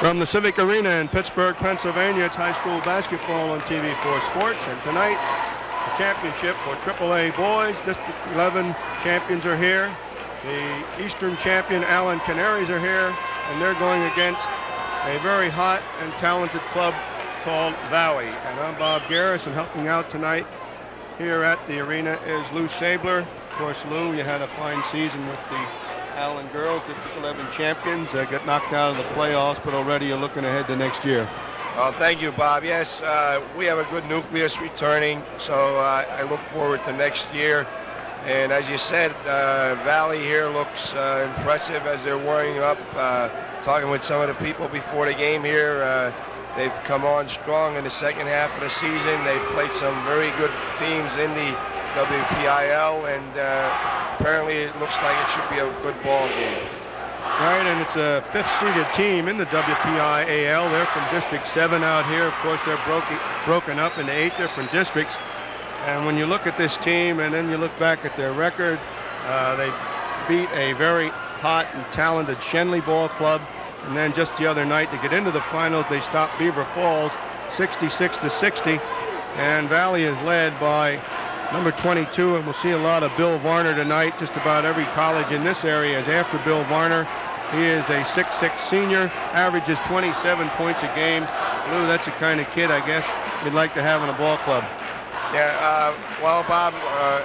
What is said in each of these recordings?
From the Civic Arena in Pittsburgh, Pennsylvania, it's high school basketball on TV4 Sports. And tonight, the championship for AAA boys. District 11 champions are here. The Eastern champion Allen Canaries are here, and they're going against a very hot and talented club called Valley. And I'm Bob Garris, and helping out tonight here at the arena is Lou Sabler. Of course, Lou, you had a fine season with the Allen girls, District 11 champions. Got knocked out of the playoffs, but already you're looking ahead to next year. Well, thank you, Bob. Yes, we have a good nucleus returning, so I look forward to next year. And as you said, Valley here looks impressive as they're warming up. Talking with some of the people before the game here, they've come on strong in the second half of the season. They've played some very good teams in the WPIL, and apparently it looks like it should be a good ball game. Right, and it's a fifth-seeded team in the WPIAL. They're from District 7 out here. Of course, they're broken up into 8 different districts. And when you look at this team and then you look back at their record, they beat a very hot and talented Shenley Ball Club. And then just the other night to get into the finals, they stopped Beaver Falls 66-60. And Valley is led by number 22, and we'll see a lot of Bill Varner tonight. Just about every college in this area is after Bill Varner. He is a 6'6" senior, averages 27 points a game. Lou, that's the kind of kid, I guess, you'd like to have in a ball club. Yeah, well, Bob,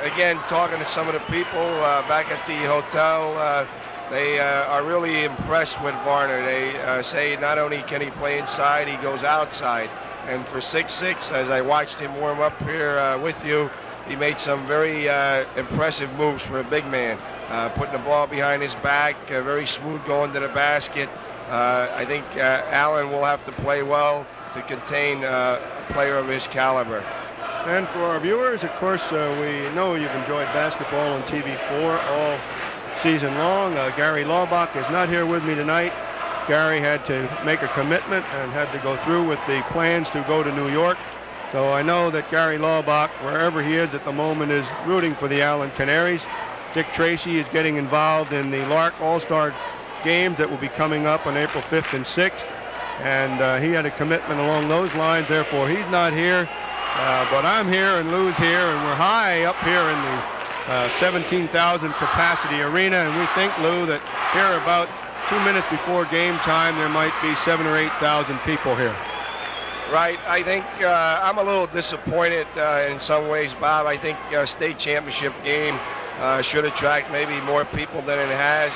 again, talking to some of the people back at the hotel, they are really impressed with Varner. They say not only can he play inside, he goes outside. And for 6'6", as I watched him warm up here with you, he made some very impressive moves for a big man, putting the ball behind his back, very smooth going to the basket. I think Allen will have to play well to contain a player of his caliber. And for our viewers, of course, we know you've enjoyed basketball on TV4 all season long. Gary Laubach is not here with me tonight. Gary had to make a commitment and had to go through with the plans to go to New York. So I know that Gary Laubach, wherever he is at the moment, is rooting for the Allen Canaries. Dick Tracy is getting involved in the Lark All-Star games that will be coming up on April 5th and 6th. And he had a commitment along those lines, therefore he's not here. But I'm here and Lou's here, and we're high up here in the 17,000 capacity arena. And we think, Lou, that here about 2 minutes before game time, there might be 7,000 or 8,000 people here. Right. I think I'm a little disappointed in some ways, Bob. I think state championship game should attract maybe more people than it has,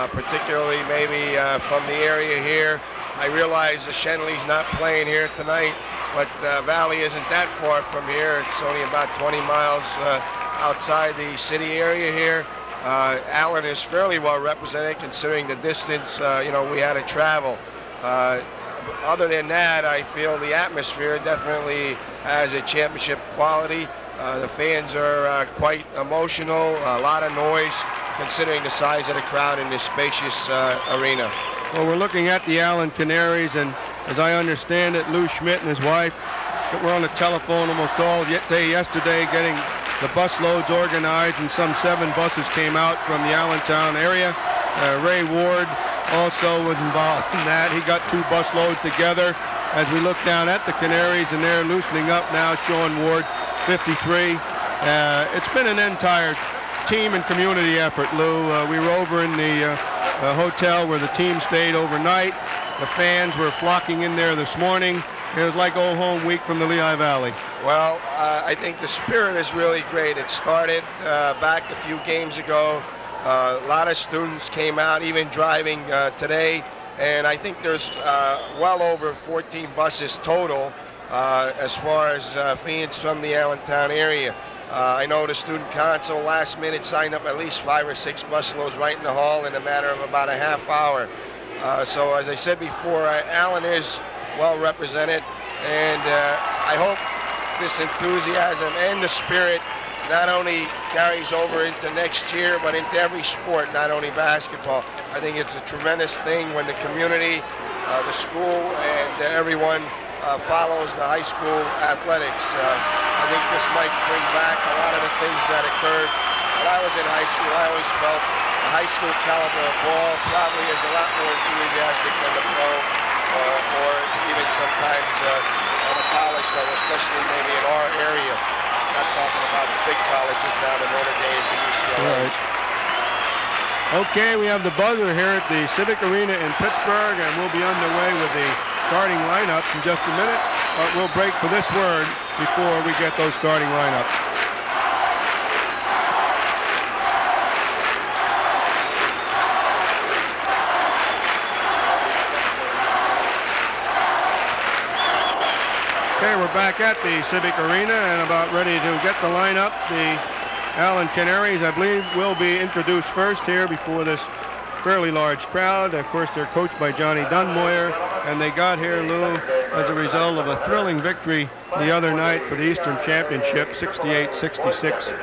particularly maybe from the area here. I realize the Shenley's not playing here tonight, but Valley isn't that far from here. It's only about 20 miles outside the city area here. Allen is fairly well represented considering the distance we had to travel. Other than that, I feel the atmosphere definitely has a championship quality. The fans are quite emotional, a lot of noise, considering the size of the crowd in this spacious arena. Well, we're looking at the Allen Canaries, and as I understand it, Lou Schmidt and his wife were on the telephone almost all day yesterday getting the bus loads organized, and some 7 buses came out from the Allentown area. Ray Ward also was involved in that. He got 2 bus loads together. As we look down at the Canaries, and they're loosening up now, Sean Ward, 53. It's been an entire team and community effort, Lou. We were over in the hotel where the team stayed overnight. The fans were flocking in there this morning. It was like old home week from the Lehigh Valley. Well, I think the spirit is really great. It started back a few games ago. A lot of students came out, even driving today, and I think there's well over 14 buses total as far as fans from the Allentown area. I know the student council last minute signed up at least 5 or 6 bus loads right in the hall in a matter of about a half hour. So as I said before, Allen is well represented, and I hope this enthusiasm and the spirit not only carries over into next year, but into every sport, not only basketball. I think it's a tremendous thing when the community, the school, and everyone follows the high school athletics. I think this might bring back a lot of the things that occurred when I was in high school. I always felt the high school caliber of ball probably is a lot more enthusiastic than the pro. or even sometimes on a college level, especially maybe in our area. Not talking about the big colleges now, the Notre Dames and UCLA. Right. Okay, we have the buzzer here at the Civic Arena in Pittsburgh, and we'll be underway with the starting lineups in just a minute. But we'll break for this word before we get those starting lineups. Okay, we're back at the Civic Arena and about ready to get the lineups. The Allen Canaries, I believe, will be introduced first here before this fairly large crowd. Of course, they're coached by Johnny Dunmoyer, and they got here, Lou, as a result of a thrilling victory the other night for the Eastern Championship, 68-66.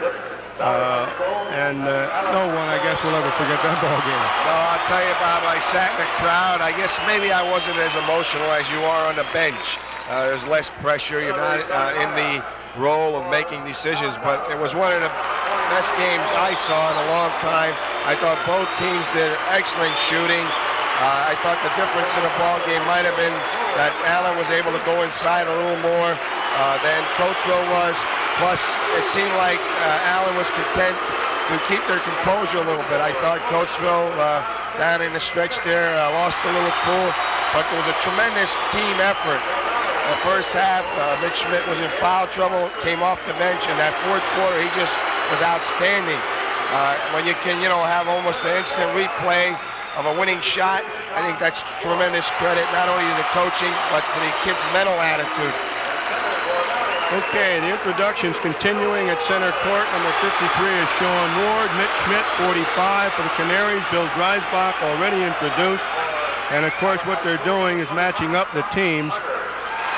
No one, I guess, will ever forget that ball game. No, I'll tell you, Bob, I sat in the crowd. I guess maybe I wasn't as emotional as you are on the bench. There's less pressure. You're not in the role of making decisions, but it was one of the best games I saw in a long time. I thought both teams did excellent shooting. I thought the difference in the ball game might have been that Allen was able to go inside a little more than Coatesville was. Plus, it seemed like Allen was content to keep their composure a little bit. I thought Coatesville down in the stretch there lost a little cool, but there was a tremendous team effort. The first half, Mitch Schmidt was in foul trouble, came off the bench, and that fourth quarter, he just was outstanding. When you can, have almost an instant replay of a winning shot, I think that's tremendous credit, not only to the coaching, but to the kids' mental attitude. Okay, the introductions continuing at center court. Number 53 is Sean Ward. Mitch Schmidt, 45 for the Canaries. Bill Dreisbach already introduced. And, of course, what they're doing is matching up the teams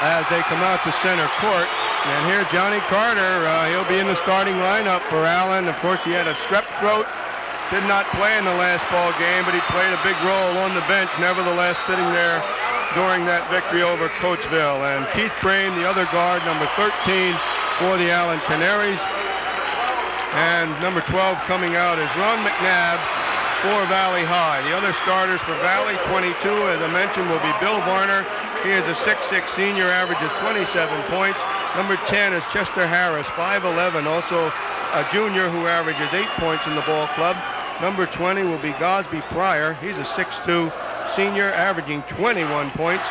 as they come out to center court. And here Johnny Carter, he'll be in the starting lineup for Allen. Of course, he had a strep throat, did not play in the last ball game, but he played a big role on the bench, nevertheless sitting there during that victory over Coatesville. And Keith Brame, the other guard, number 13 for the Allen Canaries. And number 12 coming out is Ron McNabb for Valley High. The other starters for Valley, 22, as I mentioned, will be Bill Varner. He is a 6'6", senior, averages 27 points. Number 10 is Chester Harris, 5'11", also a junior who averages 8 points in the ball club. Number 20 will be Gosby Pryor. He's a 6'2", senior, averaging 21 points.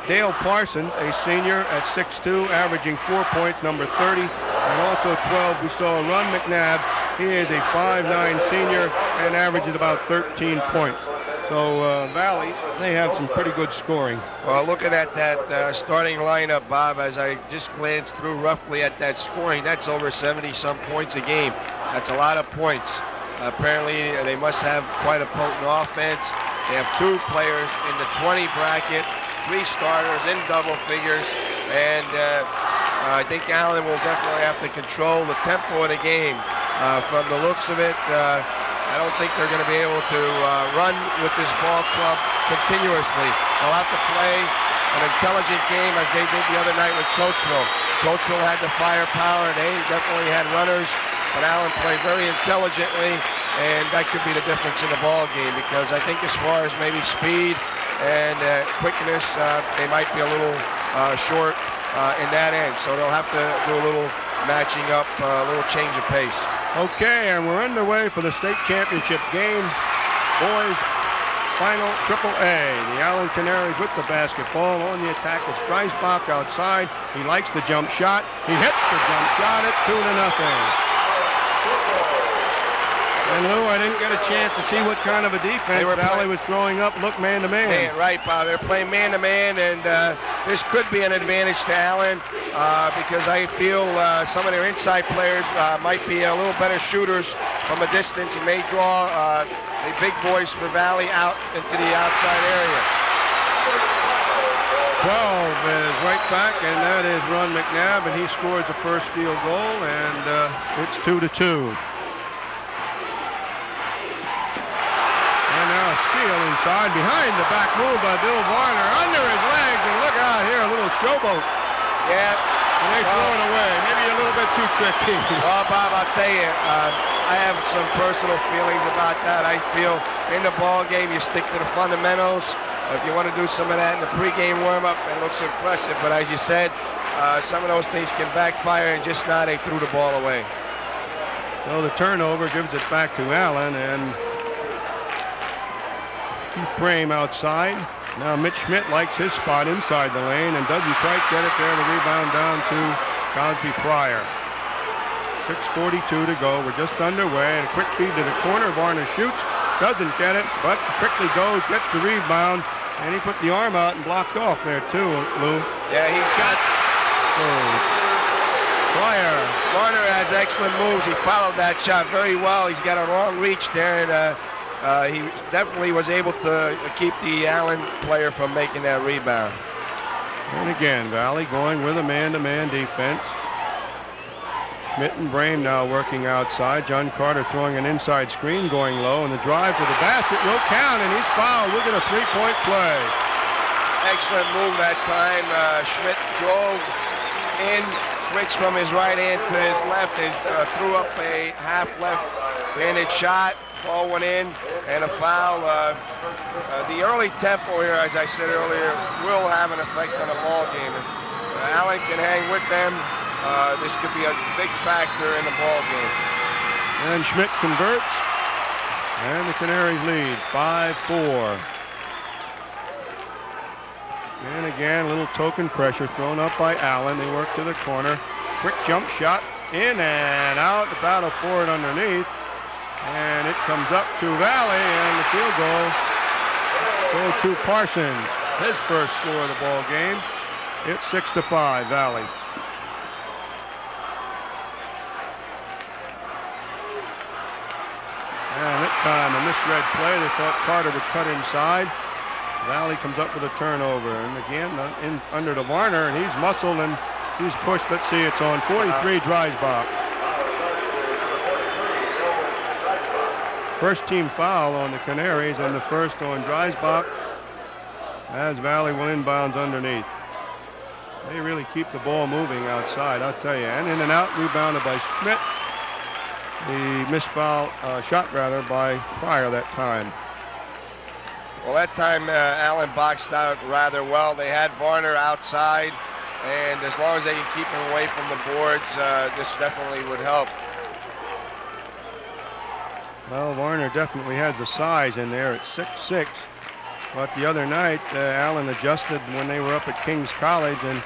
Dale Parsons, a senior at 6'2", averaging 4 points, number 30. And also 12, we saw Ron McNabb. He is a 5'9", senior and averages about 13 points. So Valley, they have some pretty good scoring. Well, looking at that starting lineup, Bob, as I just glanced through roughly at that scoring, that's over 70-some points a game. That's a lot of points. Apparently, they must have quite a potent offense. They have 2 players in the 20 bracket, 3 starters in double figures, and I think Allen will definitely have to control the tempo of the game. From the looks of it, I don't think they're going to be able to run with this ball club continuously. They'll have to play an intelligent game as they did the other night with Coatesville. Coatesville had the firepower. They definitely had runners, but Allen played very intelligently, and that could be the difference in the ball game, because I think as far as maybe speed and quickness, they might be a little short in that end. So they'll have to do a little matching up, a little change of pace. Okay, and we're underway for the state championship game. Boys final AAA. The Allen Canaries with the basketball on the attack. It's Dreisbach outside. He likes the jump shot. He hits the jump shot. It's 2-0. And Lou, I didn't get a chance to see what kind of a defense Valley was throwing up. Look, man-to-man. Right, Bob. They're playing man-to-man, and this could be an advantage to Allen because I feel some of their inside players might be a little better shooters from a distance and may draw the big boys for Valley out into the outside area. 12 is right back, and that is Ron McNabb, and he scores the first field goal, and it's 2-2. Steal inside, behind the back move by Bill Varner, under his legs, and look out here, a little showboat. Yeah. And they throw it away, maybe a little bit too tricky. Well, Bob, I'll tell you, I have some personal feelings about that. I feel in the ball game, you stick to the fundamentals. if you want to do some of that in the pregame warm-up, it looks impressive. But as you said, some of those things can backfire, and just now they threw the ball away. So the turnover gives it back to Allen, and Keith Brame outside. Now Mitch Schmidt likes his spot inside the lane and doesn't quite get it there. The rebound down to Cosby Pryor. 6:42 to go. We're just underway. And a quick feed to the corner. Varner shoots, doesn't get it, but quickly goes, gets the rebound, and he put the arm out and blocked off there too, Lou. Yeah, he's got... Pryor. Varner has excellent moves. He followed that shot very well. He's got a long reach there, and he definitely was able to keep the Allen player from making that rebound. And again, Valley going with a man-to-man defense. Schmidt and Brame now working outside. John Carter throwing an inside screen, going low, and the drive to the basket will count, and he's fouled. Look at a three-point play. Excellent move that time. Schmidt drove in, switched from his right hand to his left, and threw up a half left-handed shot. Ball went in, and a foul. The early tempo here, as I said earlier, will have an effect on the ball game. If Allen can hang with them, this could be a big factor in the ball game. And Schmidt converts, and the Canaries lead 5-4. And again, a little token pressure thrown up by Allen. They work to the corner. Quick jump shot, in and out. The battle for it underneath. And it comes up to Valley, and the field goal goes to Parsons. His first score of the ball game. It's 6-5, Valley. And that time, a misread play. They thought Carter would cut inside. Valley comes up with a turnover, and again in under to Varner, and he's muscled and he's pushed. Let's see, it's on 43, Dreisbach. First team foul on the Canaries, and the first on Dreisbach, as Valley will inbounds underneath. They really keep the ball moving outside, I'll tell you. And in and out, rebounded by Schmidt. The missed foul shot rather by Pryor that time. Well, that time Allen boxed out rather well. They had Varner outside, and as long as they can keep him away from the boards, this definitely would help. Well, Varner definitely has the size in there at 6'6", but the other night Allen adjusted when they were up at King's College, and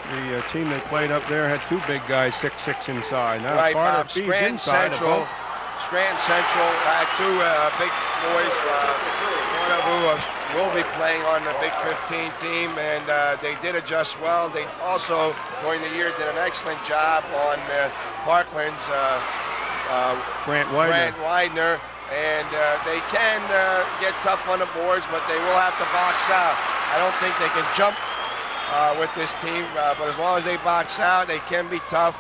the team they played up there had two big guys 6'6" inside. Now right, Carter Bob. feeds inside. Scranton Central had two big boys, one of who will be playing on the Big 15 team, and they did adjust well. They also, during the year, did an excellent job on Parkland's Grant Widener, and they can get tough on the boards, but they will have to box out. I don't think they can jump with this team, but as long as they box out, they can be tough.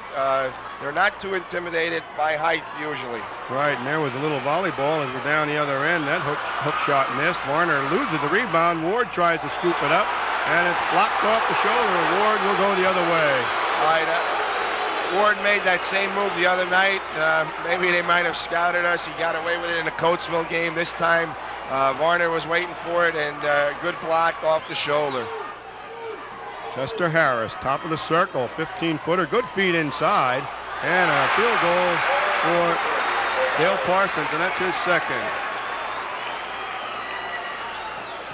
They're not too intimidated by height usually. Right, and there was a little volleyball as we're down the other end. That hook shot missed. Varner loses the rebound. Ward tries to scoop it up, and it's blocked off the shoulder. Ward will go the other way. All right, Ward made that same move the other night. Maybe they might have scouted us. He got away with it in the Coatesville game. This time, Varner was waiting for it, and good block off the shoulder. Chester Harris, top of the circle, 15-footer, good feed inside, and a field goal for Dale Parsons, and that's his second.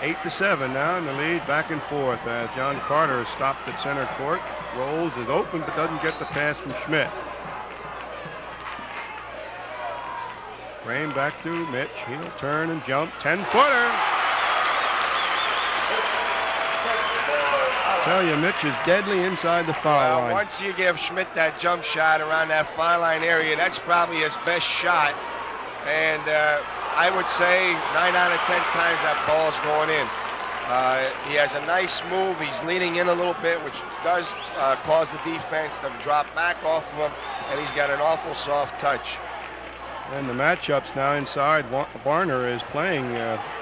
8-7 now in the lead, back and forth. John Carter is stopped at center court. Rolls is open, but doesn't get the pass from Schmidt. Brame back to Mitch. He'll turn and jump. 10-footer. Tell you, Mitch is deadly inside the foul line. Once you give Schmidt that jump shot around that foul line area, that's probably his best shot. And I would say 9 out of 10 times that ball's going in. He has a nice move. He's leaning in a little bit, which does cause the defense to drop back off of him, and he's got an awful soft touch. And the matchups now inside. Varner is playing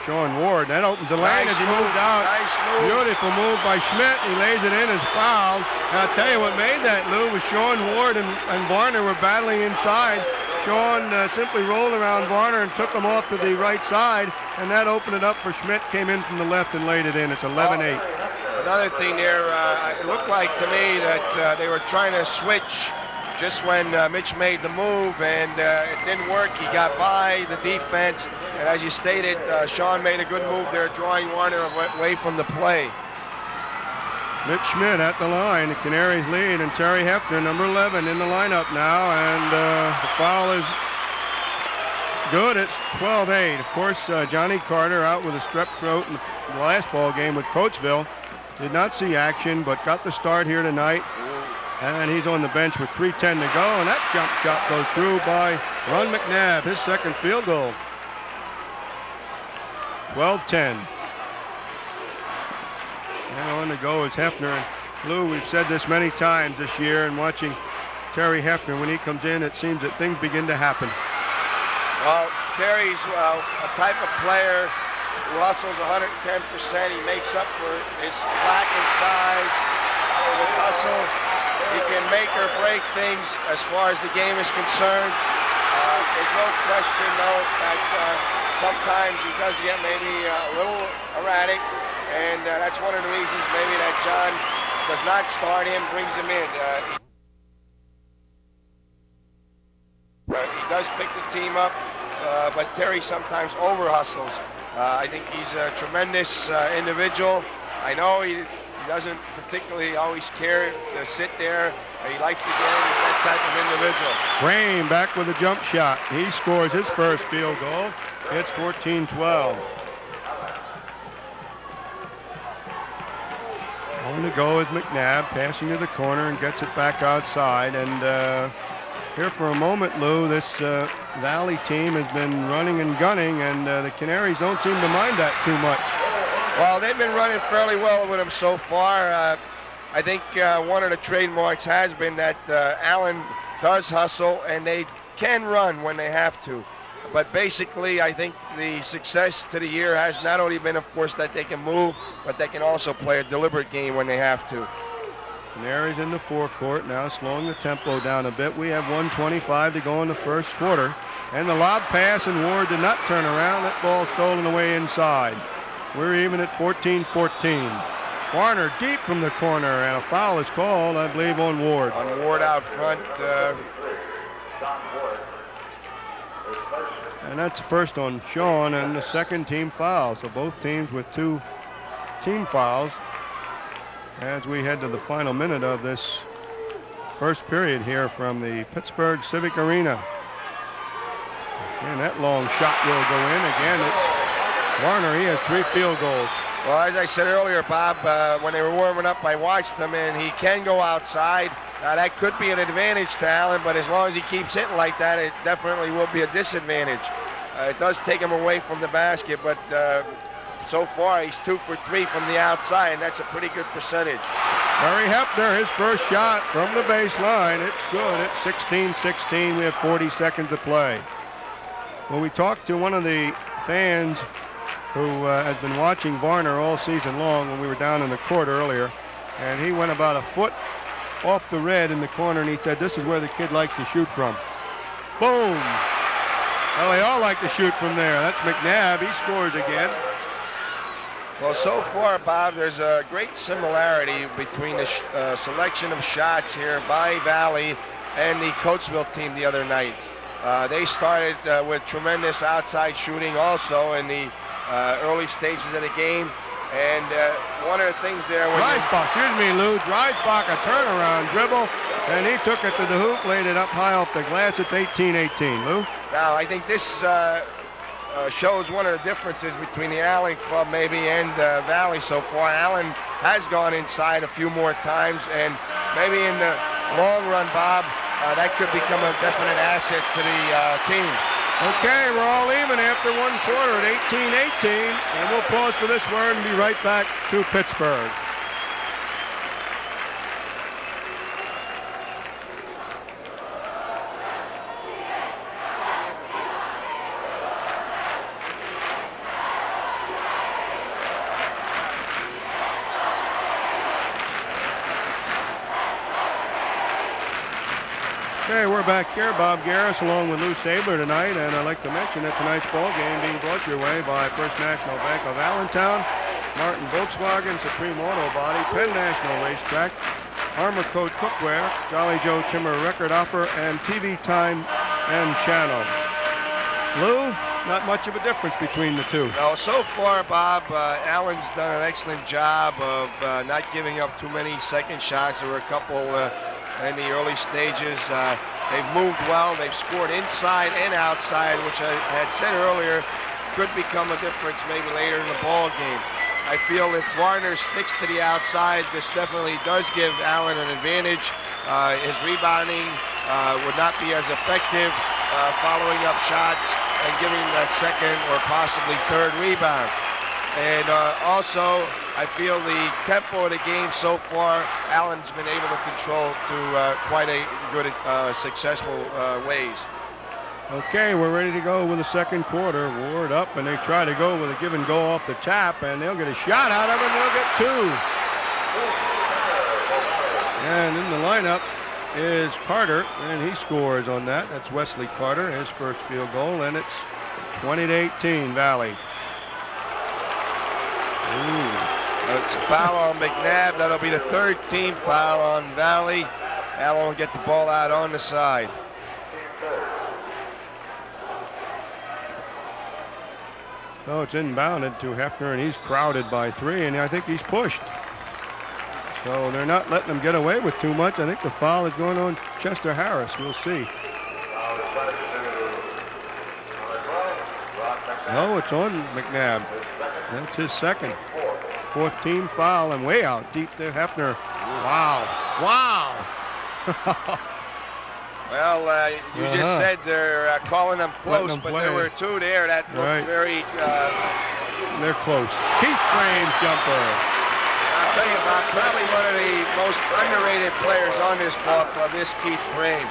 Sean Ward. That opens the lane as he moved out. Nice move. Beautiful move by Schmidt. He lays it in as fouled. And I'll tell you what made that, Lou, was Sean Ward and Varner were battling inside. Sean simply rolled around Varner and took him off to the right side, and that opened it up for Schmidt. Came in from the left and laid it in. It's 11-8. Another thing there, it looked like to me that they were trying to switch just when Mitch made the move, and it didn't work. He got by the defense, and as you stated, Sean made a good move there, drawing Warner away from the play. Mitch Schmidt at the line. The Canaries lead, and Terry Hefner, number 11, in the lineup now, and the foul is good. It's 12-8. Of course, Johnny Carter out with a strep throat in the last ball game with Coatesville. Did not see action, but got the start here tonight. And he's on the bench with 3:10 to go, and that jump shot goes through by Ron McNabb, his second field goal. 12-10. And on the go is Hefner. And Lou, we've said this many times this year, and watching Terry Hefner, when he comes in, it seems that things begin to happen. Well, Terry's a type of player who hustles 110%. He makes up for his lack in size with hustle. He can make or break things as far as the game is concerned. There's no question, though, that sometimes he does get maybe a little erratic, and that's one of the reasons maybe that John does not start him, brings him in. He does pick the team up, but Terry sometimes over-hustles. I think he's a tremendous individual. I know he doesn't particularly always care to sit there. He likes to get in. He's that type of individual. Graham back with a jump shot. He scores his first field goal. It's 14-12. On the go is McNabb, passing to the corner and gets it back outside. And here for a moment, Lou, this Valley team has been running and gunning, and the Canaries don't seem to mind that too much. Well, they've been running fairly well with him so far. I think one of the trademarks has been that Allen does hustle, and they can run when they have to. But basically, I think the success to the year has not only been, of course, that they can move, but they can also play a deliberate game when they have to. Canaries in the forecourt now, slowing the tempo down a bit. We have 1:25 to go in the first quarter. And the lob pass, and Ward did not turn around. That ball stolen away inside. We're even at 14-14. Warner deep from the corner, and a foul is called, I believe, on Ward. On Ward out front. And that's the first on Sean, and the second team foul. So both teams with 2 team fouls as we head to the final minute of this first period here from the Pittsburgh Civic Arena. And that long shot will go in. Again, it's Warner. He has 3 field goals. Well, as I said earlier, Bob, when they were warming up, I watched him, and he can go outside. Now, that could be an advantage to Allen, but as long as he keeps hitting like that, it definitely will be a disadvantage. It does take him away from the basket, but so far he's 2 for 3 from the outside, and that's a pretty good percentage. Terry Hefner, his first shot from the baseline. It's good. It's 16-16. We have 40 seconds to play. Well, we talked to one of the fans who has been watching Varner all season long when we were down in the court earlier, and he went about a foot off the red in the corner, and he said this is where the kid likes to shoot from. Boom! Well, they all like to shoot from there. That's McNabb. He scores again. Well, so far, Bob, there's a great similarity between the selection of shots here by Valley and the Coatesville team the other night. They started with tremendous outside shooting also in the early stages of the game. And one of the things there... Dreisbach, Lou. Dreisbach, a turnaround dribble, and he took it to the hoop, laid it up high off the glass. It's 18-18, Lou. Now, I think this shows one of the differences between the Allen club maybe and Valley so far. Allen has gone inside a few more times, and maybe in the long run, Bob, that could become a definite asset to the team. Okay, we're all even after 1 quarter at 18-18, and we'll pause for this word and be right back to Pittsburgh. Okay, we're back here. Bob Garris along with Lou Sabler tonight, and I'd like to mention that tonight's ball game being brought your way by First National Bank of Allentown, Martin Volkswagen, Supreme Auto Body, Penn National Racetrack, Armor Coat Cookware, Jolly Joe Timmer Record Offer, and TV Time and Channel. Lou, not much of a difference between the two. No, so far, Bob, Allen's done an excellent job of not giving up too many second shots. There were a couple in the early stages. They've moved well. They've scored inside and outside, which I had said earlier could become a difference maybe later in the ball game. I feel if Warner sticks to the outside, this definitely does give Allen an advantage. His rebounding would not be as effective following up shots and giving that second or possibly third rebound. And also, I feel the tempo of the game so far, Allen's been able to control to quite a good, successful ways. Okay, we're ready to go with the second quarter. Ward up, and they try to go with a give and go off the tap, and they'll get a shot out of it, and they'll get two. And in the lineup is Carter, and he scores on that. That's Wesley Carter, his first field goal, and it's 20-18 Valley. It's a foul on McNabb. That'll be the third team foul on Valley. Allen will get the ball out on the side. So it's inbounded to Hefner, and he's crowded by three, and I think he's pushed. So they're not letting him get away with too much. I think the foul is going on Chester Harris. We'll see. No, it's on McNabb. That's his second. Fourth team foul, and way out deep there, Hefner. Wow. Wow. Well, you just said they're calling them close, but play. there were two there that looked very... They're close. Keith Graham's jumper. I'll tell you about probably one of the most underrated players on this ball club is Keith Graham.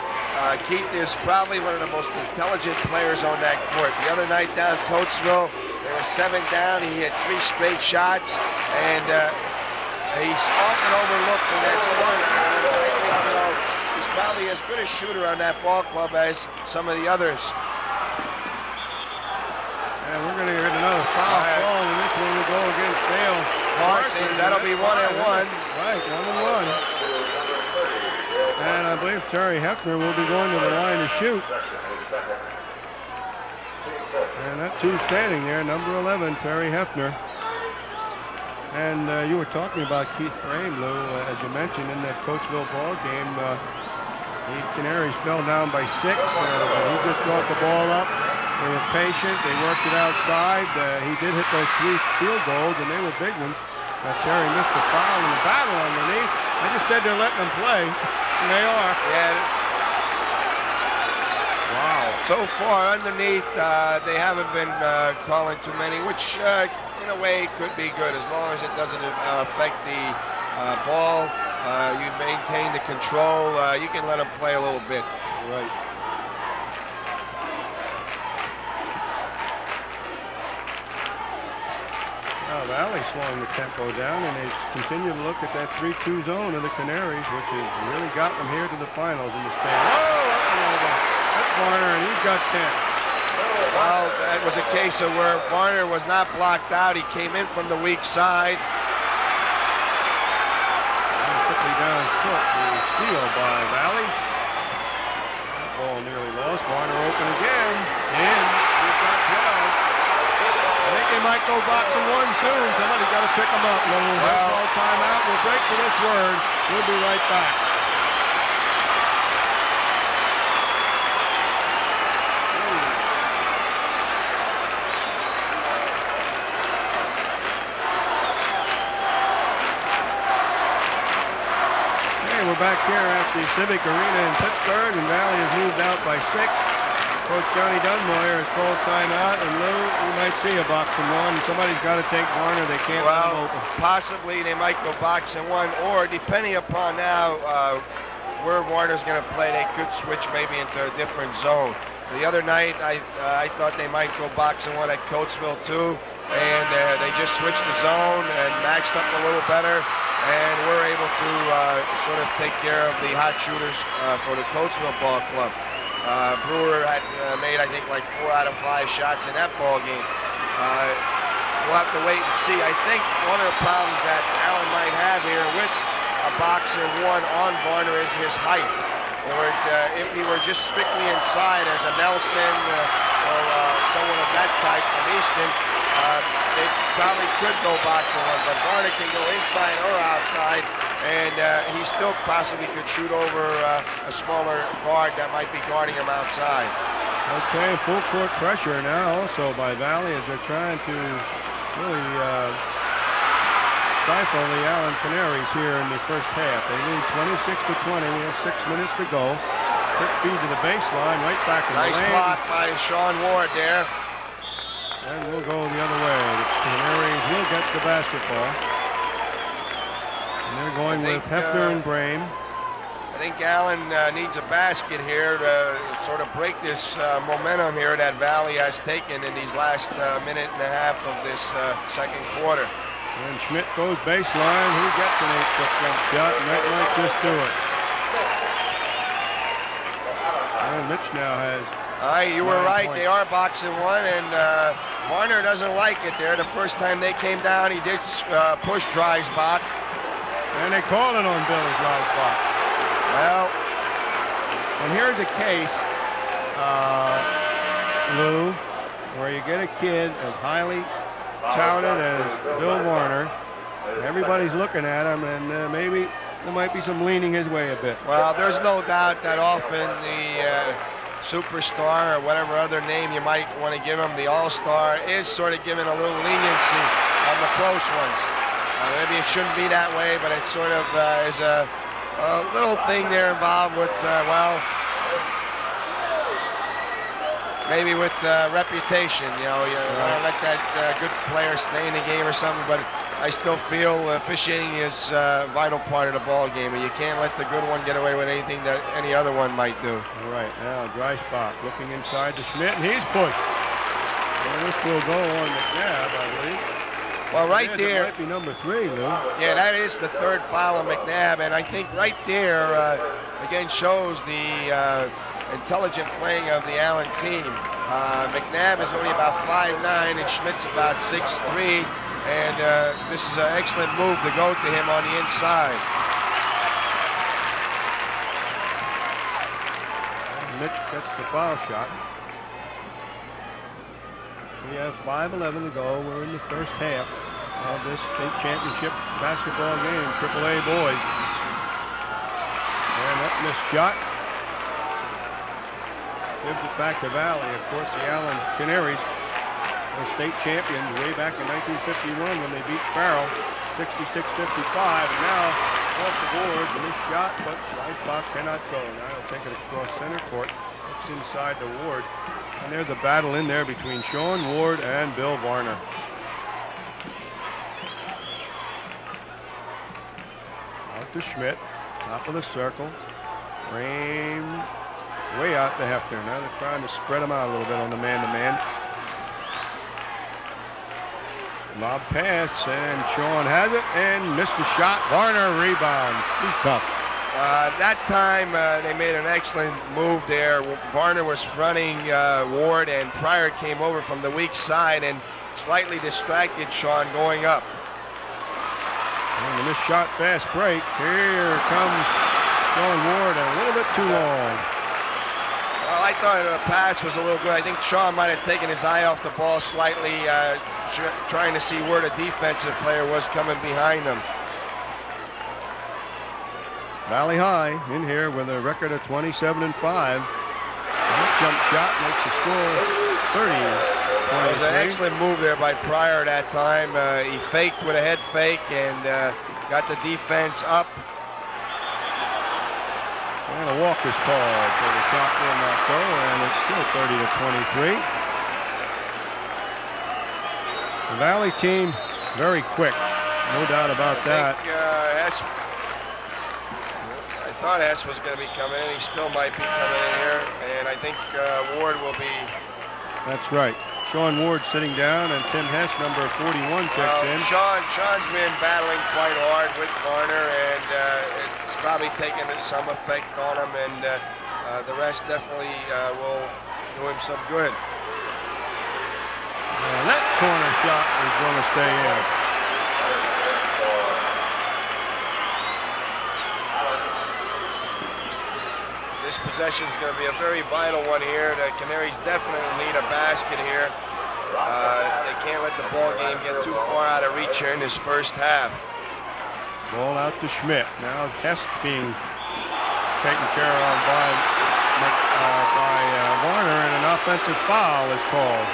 Keith is probably one of the most intelligent players on that court. The other night down in Coatesville, they were 7 down. He had 3 straight shots, and he's often overlooked in that scoring. He's probably as good a shooter on that ball club as some of the others. And we're going to get another foul call, and this one will go against Dale Parsons. That'll be 1-1. Right, 1-1. And I believe Terry Hefner will be going to the line to shoot. And that's who's standing there, number 11, Terry Hefner. And you were talking about Keith Graham, Lou, as you mentioned in that Coatesville ball game. The Canaries fell down by 6. He just brought the ball up. They were patient. They worked it outside. He did hit those 3 field goals, and they were big ones. Terry missed the foul in the battle underneath. I just said they're letting them play, and they are. Yeah. Wow. So far underneath, they haven't been calling too many, which in a way could be good as long as it doesn't affect the ball. You maintain the control. You can let them play a little bit. Right. Now Valley slowing the tempo down, and they continue to look at that 3-2 zone of the Canaries, which has really got them here to the finals in the span. Oh, that's Varner, and he's got 10. Well, that was a case of where Varner was not blocked out. He came in from the weak side. Quickly down court, the steal by Valley. That ball nearly lost. Varner open again, and he's got 12. I think they might go boxing 1 soon. Somebody's got to pick them up. Well, timeout. We'll break for this word. We'll be right back. Okay, we're back here at the Civic Arena in Pittsburgh, and Valley has moved out by 6. Coach Johnny Dunmoyer has called timeout, and Lou, we might see a boxing 1. Somebody's got to take Varner. They can't let him open. Possibly they might go boxing 1, or depending upon now where Varner's going to play, they could switch maybe into a different zone. The other night, I thought they might go boxing 1 at Coatesville too, and they just switched the zone and matched up a little better, and we're able to sort of take care of the hot shooters for the Coatesville Ball Club. Brewer had made, I think, like 4 out of 5 shots in that ball game. We'll have to wait and see. I think one of the problems that Allen might have here with a boxer one on Varner is his height. In other words, if he were just strictly inside as a Nelson or someone of that type from Easton, they probably could go boxing one, but Varner can go inside or outside, and he still possibly could shoot over a smaller guard that might be guarding him outside. Okay, full court pressure now also by Valley as they're trying to really stifle the Allen Canaries here in the first half. They lead 26-20. We have 6 minutes to go. Quick feed to the baseline, right back in the lane. Nice block by Sean Ward there. And we'll go the other way. The Canaries will get the basketball. And they're going with Hefner and Brame. I think Allen needs a basket here to sort of break this momentum here that Valley has taken in these last minute and a half of this second quarter. And Schmidt goes baseline. He gets an 8-foot jump shot, and that might just do it. And Mitch now has. You were right. Points. They are boxing one, and Varner doesn't like it there. The first time they came down, he did push Dreisbach. And they called it on Billy Dreisbach. Well, and here's a case, Lou, where you get a kid as highly touted as Bill Varner. Everybody's looking at him, and maybe there might be some leaning his way a bit. Well, there's no doubt that often the superstar or whatever other name you might want to give him, the all-star, is sort of given a little leniency on the close ones. Maybe it shouldn't be that way, but it sort of is a little thing there involved with, maybe with reputation. You know, you want to let that good player stay in the game or something, but I still feel officiating is a vital part of the ball game, and you can't let the good one get away with anything that any other one might do. Right, now Dreisbach looking inside to Schmidt, and he's pushed. And this will go on McNabb, I believe. Well, right there. That might be number 3, Lou. Yeah, that is the 3rd foul on McNabb, and I think right there, again, shows the intelligent playing of the Allen team. McNabb is only about 5'9", and Schmidt's about 6'3", and this is an excellent move to go to him on the inside. Mitch gets the foul shot. We have 5:11 to go. We're in the first half of this state championship basketball game, AAA boys. And that missed shot. Gives it back to Valley. Of course, the Allen Canaries were state champions way back in 1951 when they beat Farrell 66-55. And now off the boards, a missed shot, but Dreisbach cannot go. Now he'll take it across center court. Looks inside to Ward. And there's a battle in there between Sean Ward and Bill Varner. Out to Schmidt, top of the circle. Brame way out to Hefner. Now they're trying to spread him out a little bit on the man-to-man. Lob pass, and Sean has it and missed a shot. Varner rebound. He's tough. That time they made an excellent move there. Varner was fronting Ward, and Pryor came over from the weak side and slightly distracted Sean going up. And the missed shot, fast break. Here comes Sean Ward, a little bit too long. Well, I thought the pass was a little good. I think Sean might have taken his eye off the ball slightly, trying to see where the defensive player was coming behind him. Valley High in here with a record of 27-5. That jump shot makes the score 30. It was an excellent move there by Pryor that time. He faked with a head fake and got the defense up. And a walk is called, so the shot will not go, and it's still 30-23. The Valley team very quick, no doubt about that. I thought Hess was going to be coming in. He still might be coming in here, and I think Ward will be. That's right. Sean Ward sitting down, and Tim Hess, number 41, checks in. Sean's been battling quite hard with Varner, and it's probably taken some effect on him. And The rest definitely will do him some good. That corner shot is going to stay in. This possession is going to be a very vital one here. The Canaries definitely need a basket here. They can't let the ball game get too far out of reach here in this first half. Ball out to Schmidt. Now Hess being taken care of by Warner, and an offensive foul is called.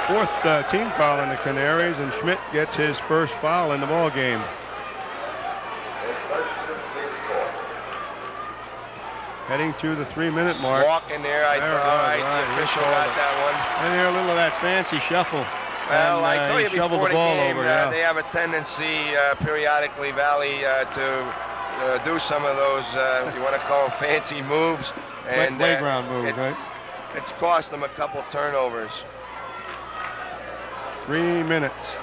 Fourth team foul in the Canaries, and Schmidt gets his first foul in the ball game. Heading to the 3-minute mark. Walk in there, I thought, all right, the official got that one. And there a little of that fancy shuffle. Well, I told you before the game, over, they have a tendency periodically, Valley, to do some of those, you want to call them fancy moves. And playground moves, right? It's cost them a couple turnovers. 3 minutes,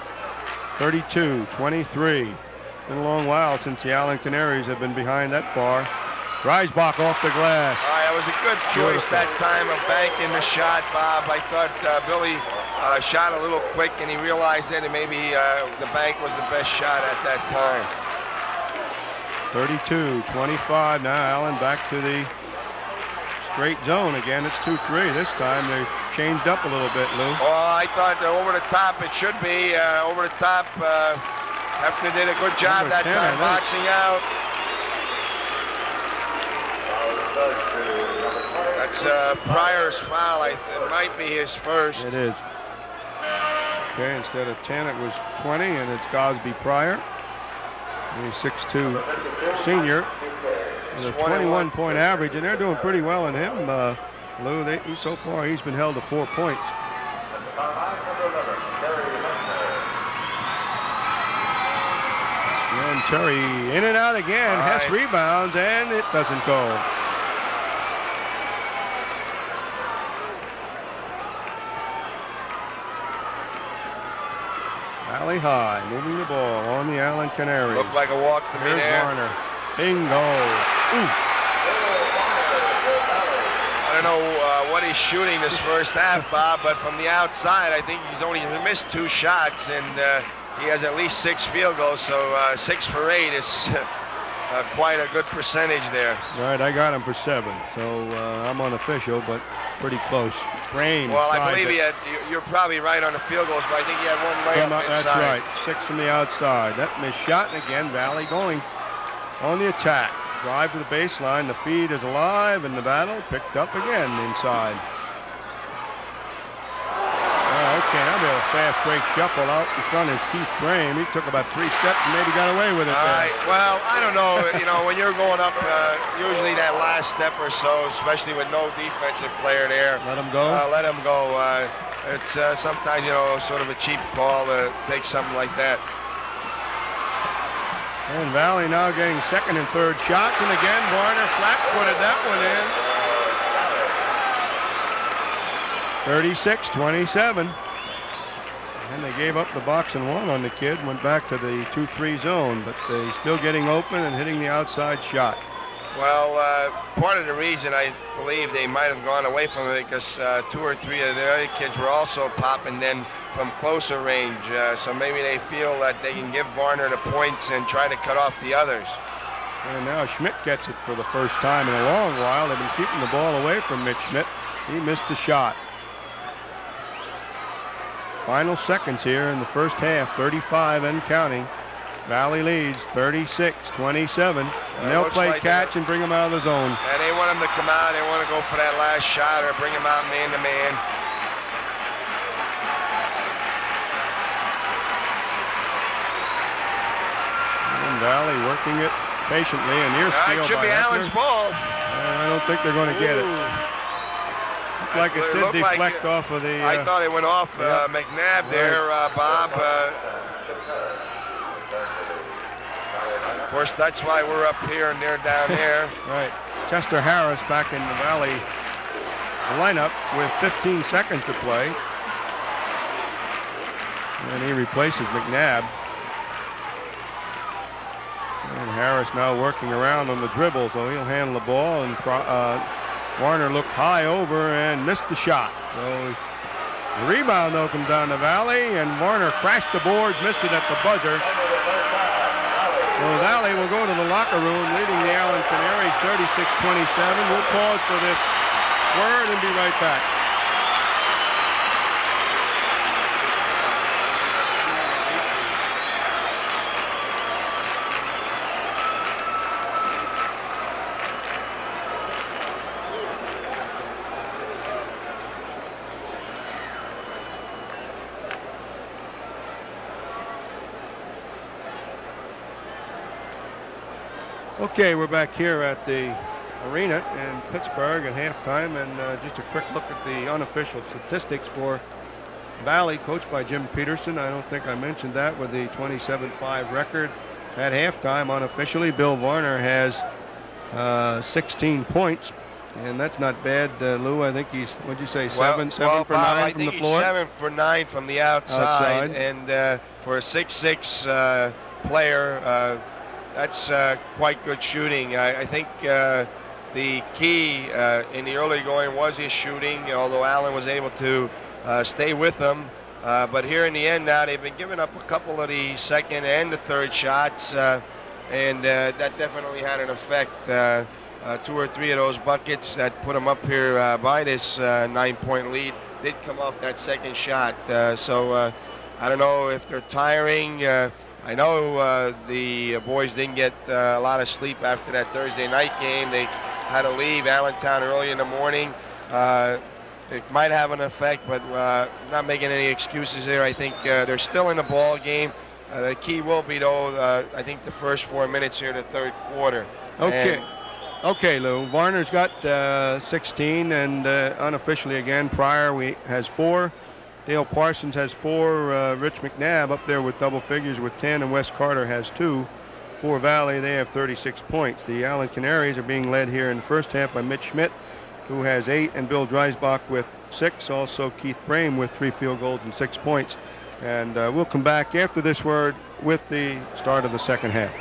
32-23. Been a long while since the Allen Canaries have been behind that far. Dreisbach off the glass. All right, it was a good choice that time of banking the shot, Bob. I thought Billy shot a little quick, and he realized that maybe the bank was the best shot at that time. 32-25. Now Allen back to the straight zone again. It's 2-3. This time they changed up a little bit, Lou. Oh, I thought over the top it should be. Over the top, Hefner did a good job that time boxing out. That's Pryor's foul. It might be his first. It is. Okay, instead of 10, it was 20, and it's Gosby Pryor. He's 6'2" senior with a 21-point average, and they're doing pretty well in him. Lou, so far he's been held to 4 points. And Terry in and out again. Hess rebounds, and it doesn't go. Valley High moving the ball on the Allen Canaries. Looked like a walk to me there. Warner. Bingo. Ooh. I don't know what he's shooting this first half, Bob, but from the outside, I think he's only missed 2 shots, and he has at least 6 field goals, so 6 for 8 is quite a good percentage there. Right, I got him for 7, so I'm unofficial, but pretty close. Frame. Well, I believe you're probably right on the field goals, but I think he had 1 layup inside. That's right, 6 from the outside. That missed shot, and again, Valley going on the attack. Drive to the baseline, the feed is alive, and the battle picked up again inside. Okay, now a fast break shuffle out in front is Keith Brame. He took about 3 steps and maybe got away with it. All right. Well, I don't know. When you're going up, usually that last step or so, especially with no defensive player there. Let him go? Let him go. It's sometimes, sort of a cheap call to take something like that. And Valley now getting second and third shots. And again, Varner flat-footed that one in. 36-27. And they gave up the box and one on the kid, went back to the 2-3 zone, but he's still getting open and hitting the outside shot. Well, part of the reason I believe they might have gone away from it because 2 or 3 of the other kids were also popping then from closer range. So maybe they feel that they can give Varner the points and try to cut off the others. And now Schmidt gets it for the first time in a long while. They've been keeping the ball away from Mitch Schmidt. He missed the shot. Final seconds here in the first half, 35 and counting. Valley leads 36-27. And they'll play catch and bring him out of the zone. And they want him to come out. They want to go for that last shot or bring him out man to man. And Valley working it patiently. And near steal it should by be Hefner. Allen's ball. I don't think they're going to get it. Looked like it did deflect off of the... I thought it went off McNabb there, Bob. Of course, that's why we're up here and they're down there. Right. Chester Harris back in the Valley lineup with 15 seconds to play. And he replaces McNabb. And Harris now working around on the dribble, so he'll handle the ball. And Warner looked high over and missed the shot. So the rebound, though, comes down to Valley, and Warner crashed the boards, missed it at the buzzer. So Valley will go to the locker room, leading the Allen Canaries 36-27. We'll pause for this word and be right back. Okay, we're back here at the arena in Pittsburgh at halftime, and just a quick look at the unofficial statistics for Valley, coached by Jim Peterson. I don't think I mentioned that, with the 27-5 record at halftime. Unofficially, Bill Varner has 16 points, and that's not bad. Lou, I think he's, what'd you say, seven for Bob, 9 from the floor? I think he's 7 for 9 from the outside. And for a 6'6" player, that's quite good shooting. I think the key in the early going was his shooting, although Allen was able to stay with him. But here in the end now, they've been giving up a couple of the second and the third shots, and that definitely had an effect. 2 or 3 of those buckets that put them up here by this 9-point lead did come off that second shot. So I don't know if they're tiring. I know the boys didn't get a lot of sleep after that Thursday night game. They had to leave Allentown early in the morning. It might have an effect, but not making any excuses there. I think they're still in the ball game. The key will be, though, I think the first 4 minutes here, the third quarter. Okay. Okay, Lou. Varner's got 16, and unofficially again, Pryor has 4. Dale Parsons has 4. Rich McNabb up there with double figures with 10, and Wes Carter has 2. For Valley, they have 36 points. The Allen Canaries are being led here in the first half by Mitch Schmidt, who has 8, and Bill Dreisbach with 6. Also Keith Brame with 3 field goals and 6 points. And we'll come back after this word with the start of the second half.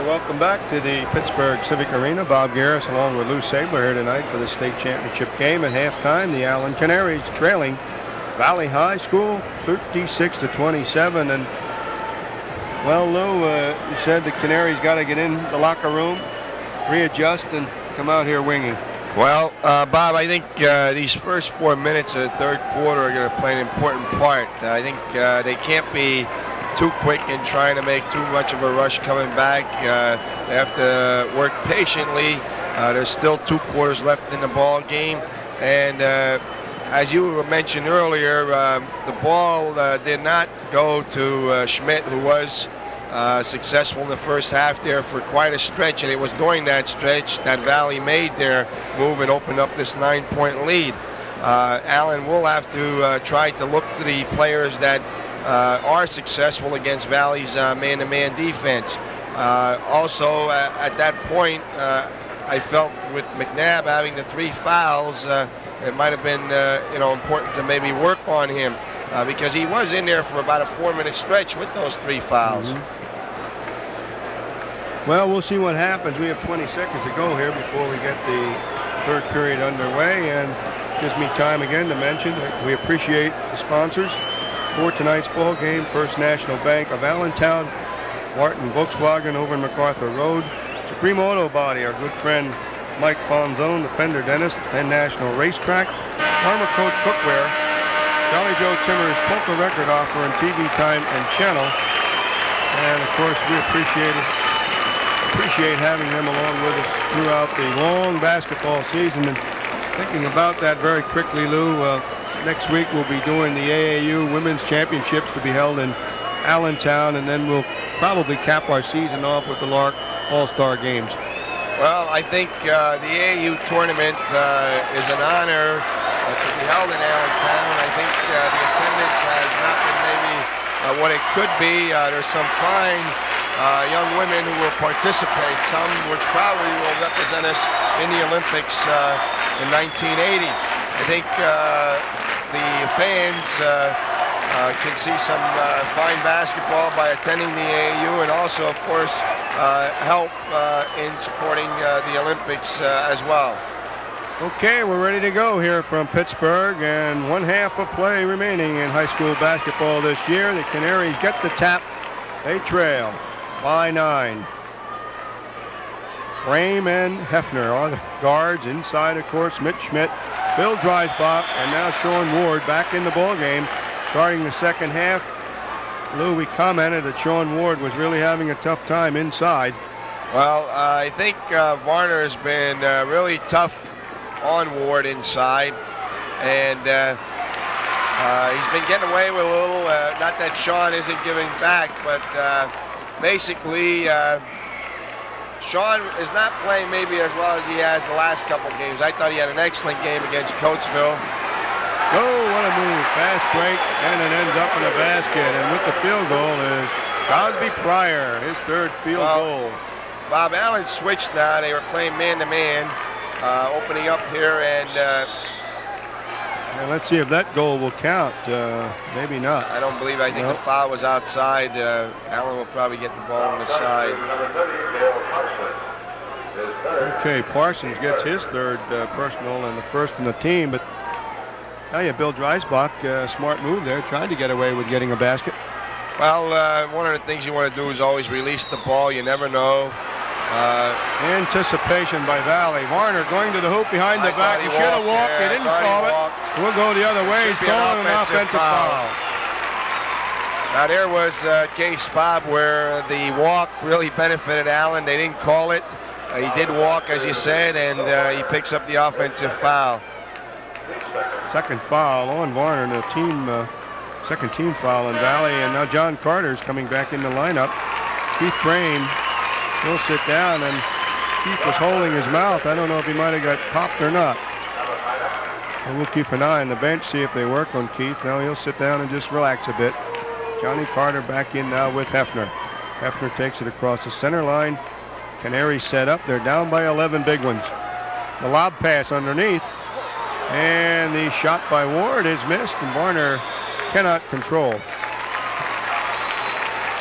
Welcome back to the Pittsburgh Civic Arena. Bob Garris along with Lou Sabler here tonight for the state championship game. At halftime, the Allen Canaries trailing Valley High School 36-27. And, well, Lou, you said the Canaries got to get in the locker room, readjust, and come out here winging. Well, Bob, I think these first 4 minutes of the third quarter are going to play an important part. I think they can't be too quick in trying to make too much of a rush coming back. They have to work patiently. There's still 2 quarters left in the ball game, and as you mentioned earlier, the ball did not go to Schmidt, who was successful in the first half there for quite a stretch, and it was during that stretch that Valley made their move and opened up this 9-point lead. Allen will have to try to look to the players that are successful against Valley's man-to-man defense. Also, at that point, I felt with McNabb having the 3 fouls, it might have been important to maybe work on him because he was in there for about a 4-minute stretch with those 3 fouls. Well, we'll see what happens. We have 20 seconds to go here before we get the third period underway, and gives me time again to mention that we appreciate the sponsors for tonight's ball game. First National Bank of Allentown, Martin Volkswagen over in MacArthur Road, Supreme Auto Body, our good friend Mike Fonzone, the Fender Dentist, Penn National Racetrack, Armor Coat Cookware, Jolly Joe Timmer's Polka Record Offer and TV Time and Channel, and of course we appreciate having them along with us throughout the long basketball season. And thinking about that very quickly, Lou, next week we'll be doing the AAU Women's Championships to be held in Allentown, and then we'll probably cap our season off with the Lark All-Star Games. Well, I think the AAU tournament is an honor to be held in Allentown. I think the attendance has not been maybe what it could be. There's some fine young women who will participate, some which probably will represent us in the Olympics in 1980. I think the fans can see some fine basketball by attending the AAU, and also, of course, help in supporting the Olympics as well. Okay, we're ready to go here from Pittsburgh, and one half of play remaining in high school basketball this year. The Canaries get the tap. They trail by 9. Brame and Hefner are the guards. Inside, of course, Mitch Schmidt, Bill Dreisbach, and now Sean Ward back in the ballgame. Starting the second half, Lou, we commented that Sean Ward was really having a tough time inside. Well, I think Varner has been really tough on Ward inside, and he's been getting away with a little, not that Sean isn't giving back, but basically Sean is not playing maybe as well as he has the last couple games. I thought he had an excellent game against Coatesville. Oh, what a move. Fast break, and it ends up in the basket. And with the field goal is Cosby Pryor, his third field goal. Bob Allen switched now. They were playing man-to-man, opening up here, and let's see if that goal will count. Maybe not. I don't believe. I think the foul was outside. Allen will probably get the ball on the side. Okay, Parsons gets his third personal and the first in the team, but tell you, Bill Dreisbach, smart move there, tried to get away with getting a basket. Well, one of the things you want to do is always release the ball. You never know. Anticipation by Valley. Varner going to the hoop behind the back. He should have walked. He didn't call it. We'll go the other way. He's calling an offensive foul. Now there was a case, Bob, where the walk really benefited Allen. They didn't call it. He did walk, as you said, and he picks up the offensive foul. Second foul on Varner, and the team, second team foul on Valley, and now John Carter's coming back in the lineup. Keith Brame will sit down, and Keith was holding his mouth. I don't know if he might have got popped or not. And we'll keep an eye on the bench, see if they work on Keith. Now he'll sit down and just relax a bit. Johnny Carter back in now with Hefner. Hefner takes it across the center line. Canaries set up. They're down by 11 big ones. The lob pass underneath. And the shot by Ward is missed, and Varner cannot control.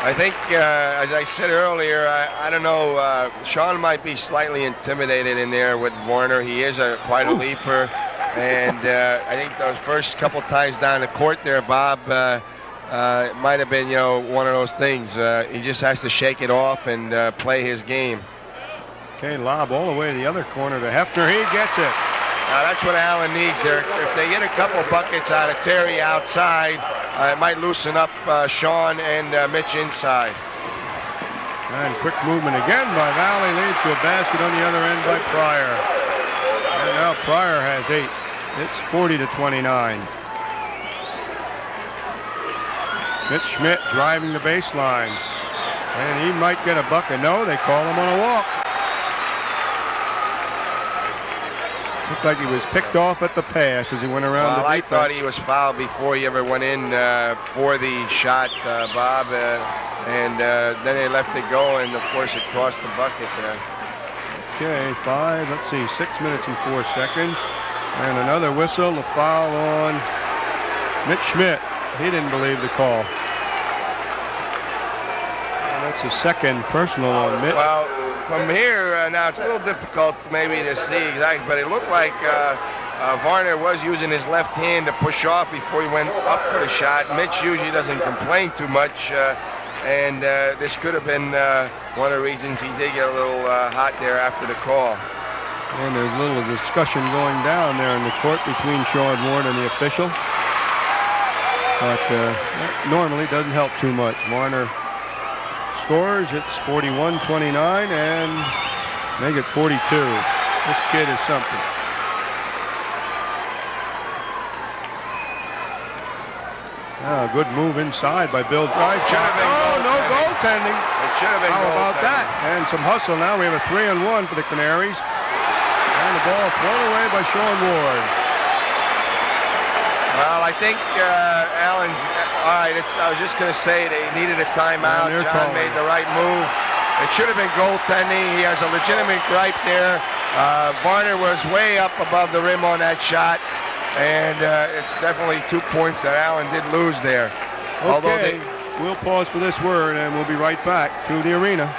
I think, as I said earlier, I don't know, Sean might be slightly intimidated in there with Varner. He is quite a leaper, and I think those first couple times down the court there, Bob, it might have been, one of those things. He just has to shake it off and play his game. Okay, lob all the way to the other corner to Hefner. He gets it. Now that's what Allen needs there. If they get a couple buckets out of Terry outside, it might loosen up Sean and Mitch inside. And quick movement again by Valley, leads to a basket on the other end by Pryor. And now Pryor has 8. It's 40-29. Mitch Schmidt driving the baseline. And he might get a bucket. No, they call him on a walk. Looked like he was picked off at the pass as he went around the defense. I thought he was fouled before he ever went in for the shot, Bob, and then they left it go, and of course it crossed the bucket there. Okay, 6 minutes and 4 seconds. And another whistle, the foul on Mitch Schmidt. He didn't believe the call. And that's his second personal on Mitch. Well, from here, now it's a little difficult maybe to see exactly, but it looked like Varner was using his left hand to push off before he went up for the shot. Mitch usually doesn't complain too much, and this could have been one of the reasons he did get a little hot there after the call. And there's a little discussion going down there in the court between Sean Ward and the official. But that normally doesn't help too much. Varner scores. It's 41-29 and make it 42. This kid is something. Good move inside by Bill Drive. No goaltending. It should have been How about goaltending. that? And some hustle now. We have a 3-1 for the Canaries. And the ball thrown away by Sean Ward. Well, I think Allen's, all right, I was just going to say they needed a timeout. John made the right move. It should have been goaltending. He has a legitimate gripe there. Varner was way up above the rim on that shot. And it's definitely 2 points that Allen did lose there. Okay, we'll pause for this word and we'll be right back to the arena.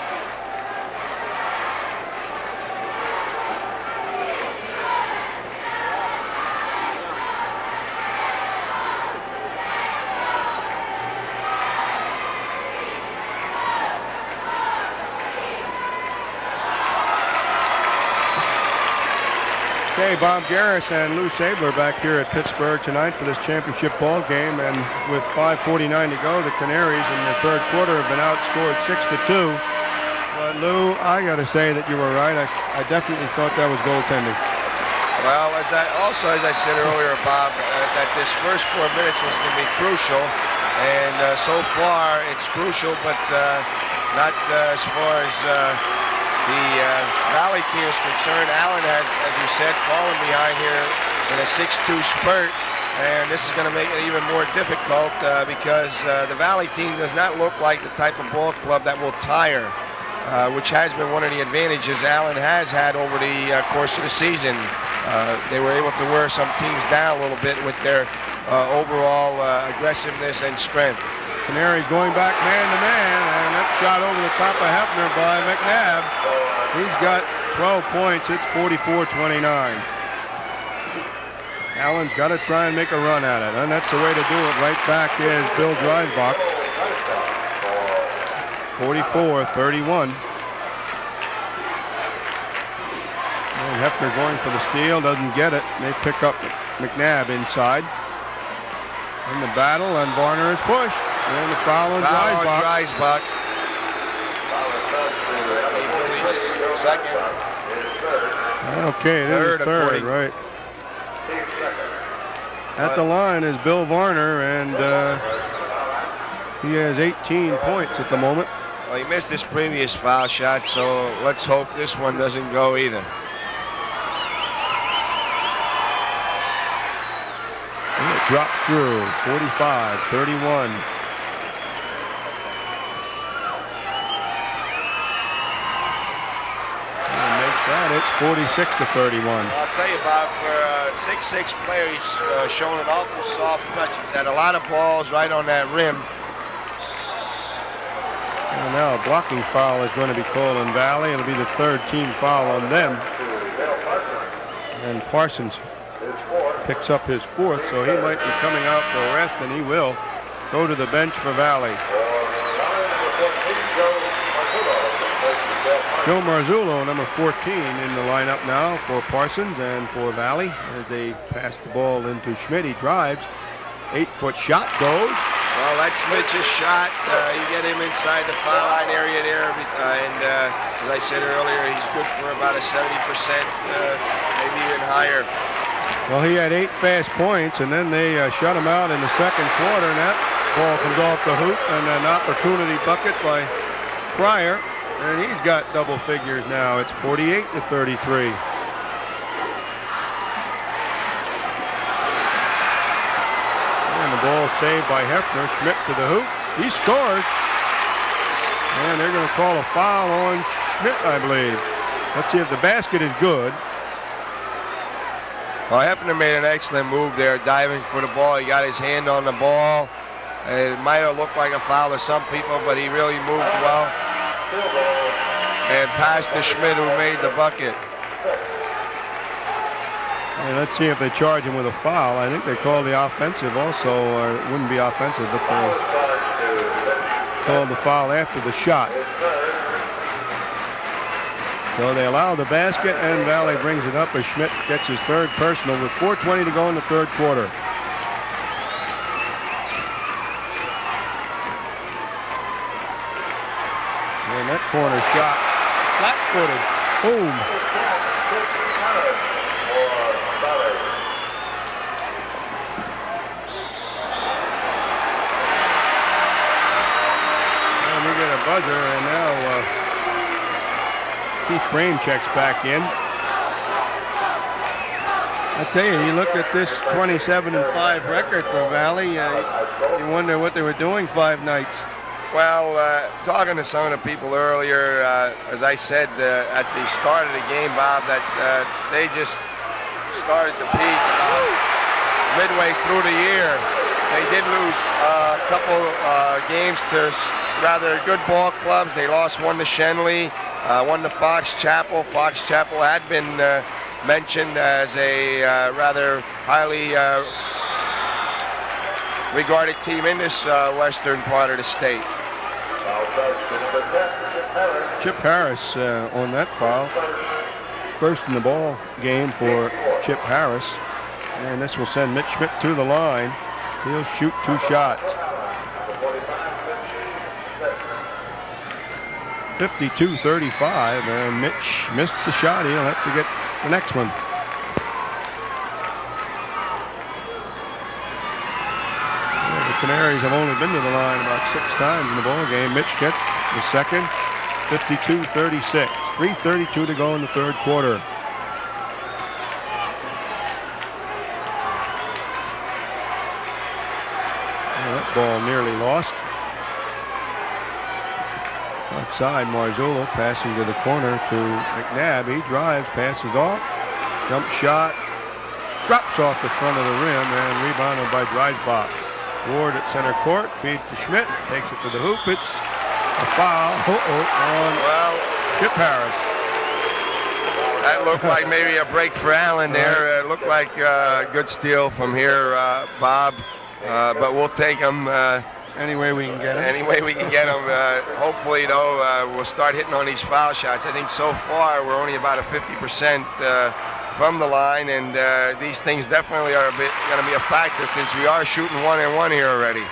Okay, Bob Garris and Lou Sabler back here at Pittsburgh tonight for this championship ball game, and with 5:49 to go, the Canaries in the third quarter have been outscored 6-2. But Lou, I got to say that you were right. I definitely thought that was goaltending. Well, as I said earlier, Bob, that this first 4 minutes was going to be crucial, and so far it's crucial, but not as far as the Valley team is concerned. Allen has, as you said, fallen behind here in a 6-2 spurt, and this is going to make it even more difficult because the Valley team does not look like the type of ball club that will tire, which has been one of the advantages Allen has had over the course of the season. They were able to wear some teams down a little bit with their overall aggressiveness and strength. Canaries going back man-to-man, and that shot over the top of Hefner by McNabb. He's got 12 points. It's 44-29. Allen's got to try and make a run at it, and that's the way to do it. Right back is Bill Dreisbach. 44-31. And Hefner going for the steal, doesn't get it. They pick up McNabb inside. In the battle, and Varner is pushed. And the foul on Dreisbach. Second. Okay, it is third, right. At the line is Bill Varner, and he has 18 points at the moment. Well, he missed his previous foul shot, so let's hope this one doesn't go either. And it dropped through, 45-31. It's 46-31. I'll tell you, Bob, for a 6'6" player, he's shown an awful soft touch. He's had a lot of balls right on that rim. And now a blocking foul is going to be called on Valley. It'll be the third team foul on them. And Parsons picks up his fourth, so he might be coming out for a rest, and he will go to the bench for Valley. Joe Marzullo, number 14, in the lineup now for Parsons and for Valley as they pass the ball into Schmidt. He drives. 8-foot shot goes. Well, that's Mitch's shot. You get him inside the foul line area there. And as I said earlier, he's good for about a 70%, maybe even higher. Well, he had 8 fast points, and then they shut him out in the second quarter, and that ball comes off the hoop, and an opportunity bucket by Pryor. And he's got double figures now. It's 48-33. And the ball saved by Hefner. Schmidt to the hoop. He scores. And they're going to call a foul on Schmidt, I believe. Let's see if the basket is good. Well, Hefner made an excellent move there, diving for the ball. He got his hand on the ball. It might have looked like a foul to some people, but he really moved well. And passed to Schmidt, who made the bucket. And let's see if they charge him with a foul. I think they call the offensive also, or it wouldn't be offensive, but they called the foul after the shot. So they allow the basket, and Valley brings it up as Schmidt gets his third personal with 4:20 to go in the third quarter. And that corner shot, flat-footed, boom. buzzer, and now Keith Brame checks back in. I tell you, you look at this 27-5 record for Valley, you wonder what they were doing 5 nights. Well, talking to some of the people earlier, as I said at the start of the game, Bob, that they just started to peak about midway through the year. They did lose a couple games to rather good ball clubs. They lost one to Shenley, one to Fox Chapel. Fox Chapel had been mentioned as a rather highly regarded team in this western part of the state. Chip Harris on that foul. First in the ball game for Chip Harris. And this will send Mitch Schmidt to the line. He'll shoot 2 shots. 52-35, and Mitch missed the shot. He'll have to get the next one. Well, the Canaries have only been to the line about 6 times in the ball game. Mitch gets the second. 52-36. 3:32 to go in the third quarter. That ball nearly lost. Outside, Marzullo passing to the corner to McNabb. He drives, passes off, jump shot, drops off the front of the rim, and rebounded by Dreisbach. Ward at center court, feed to Schmidt, takes it to the hoop. It's a foul on Chip Harris. That looked like maybe a break for Allen there. It looked like a good steal from here, Bob. But we'll take them any way we can get them. Any way we can get them. Hopefully, though, we'll start hitting on these foul shots. I think so far we're only about a 50% from the line, and these things definitely are going to be a factor since we are shooting 1-and-1 here already.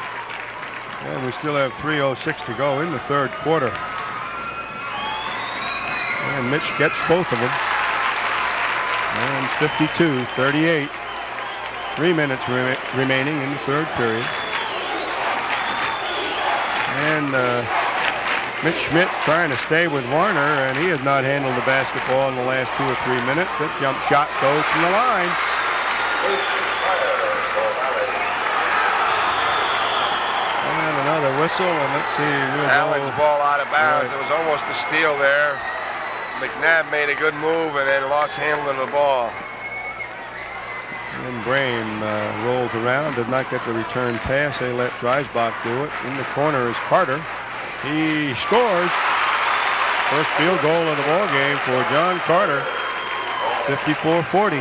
And we still have 3:06 to go in the third quarter. And Mitch gets both of them. And 52-38. 3 minutes remaining in the third period. And Mitch Schmidt trying to stay with Warner, and he has not handled the basketball in the last 2 or 3 minutes. That jump shot goes from the line. And another whistle, and let's see. Allen's ball out of bounds. Right. It was almost a steal there. McNabb made a good move and then lost handling the ball. And Brame rolls around, did not get the return pass. They let Dreisbach do it. In the corner is Carter. He scores. First field goal of the ball game for John Carter. 54-40.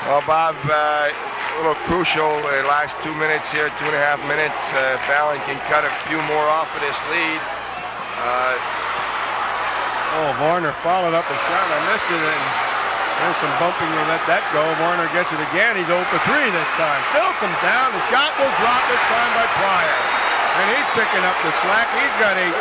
Well, Bob, a little crucial the last 2 minutes here, 2.5 minutes. If Allen can cut a few more off of this lead. Varner followed up a shot. I missed it. And there's some bumping. They let that go. Warner gets it again. He's 0 for 3 this time. Still comes down. The shot will drop this time by Pryor. And he's picking up the slack. He's got 18.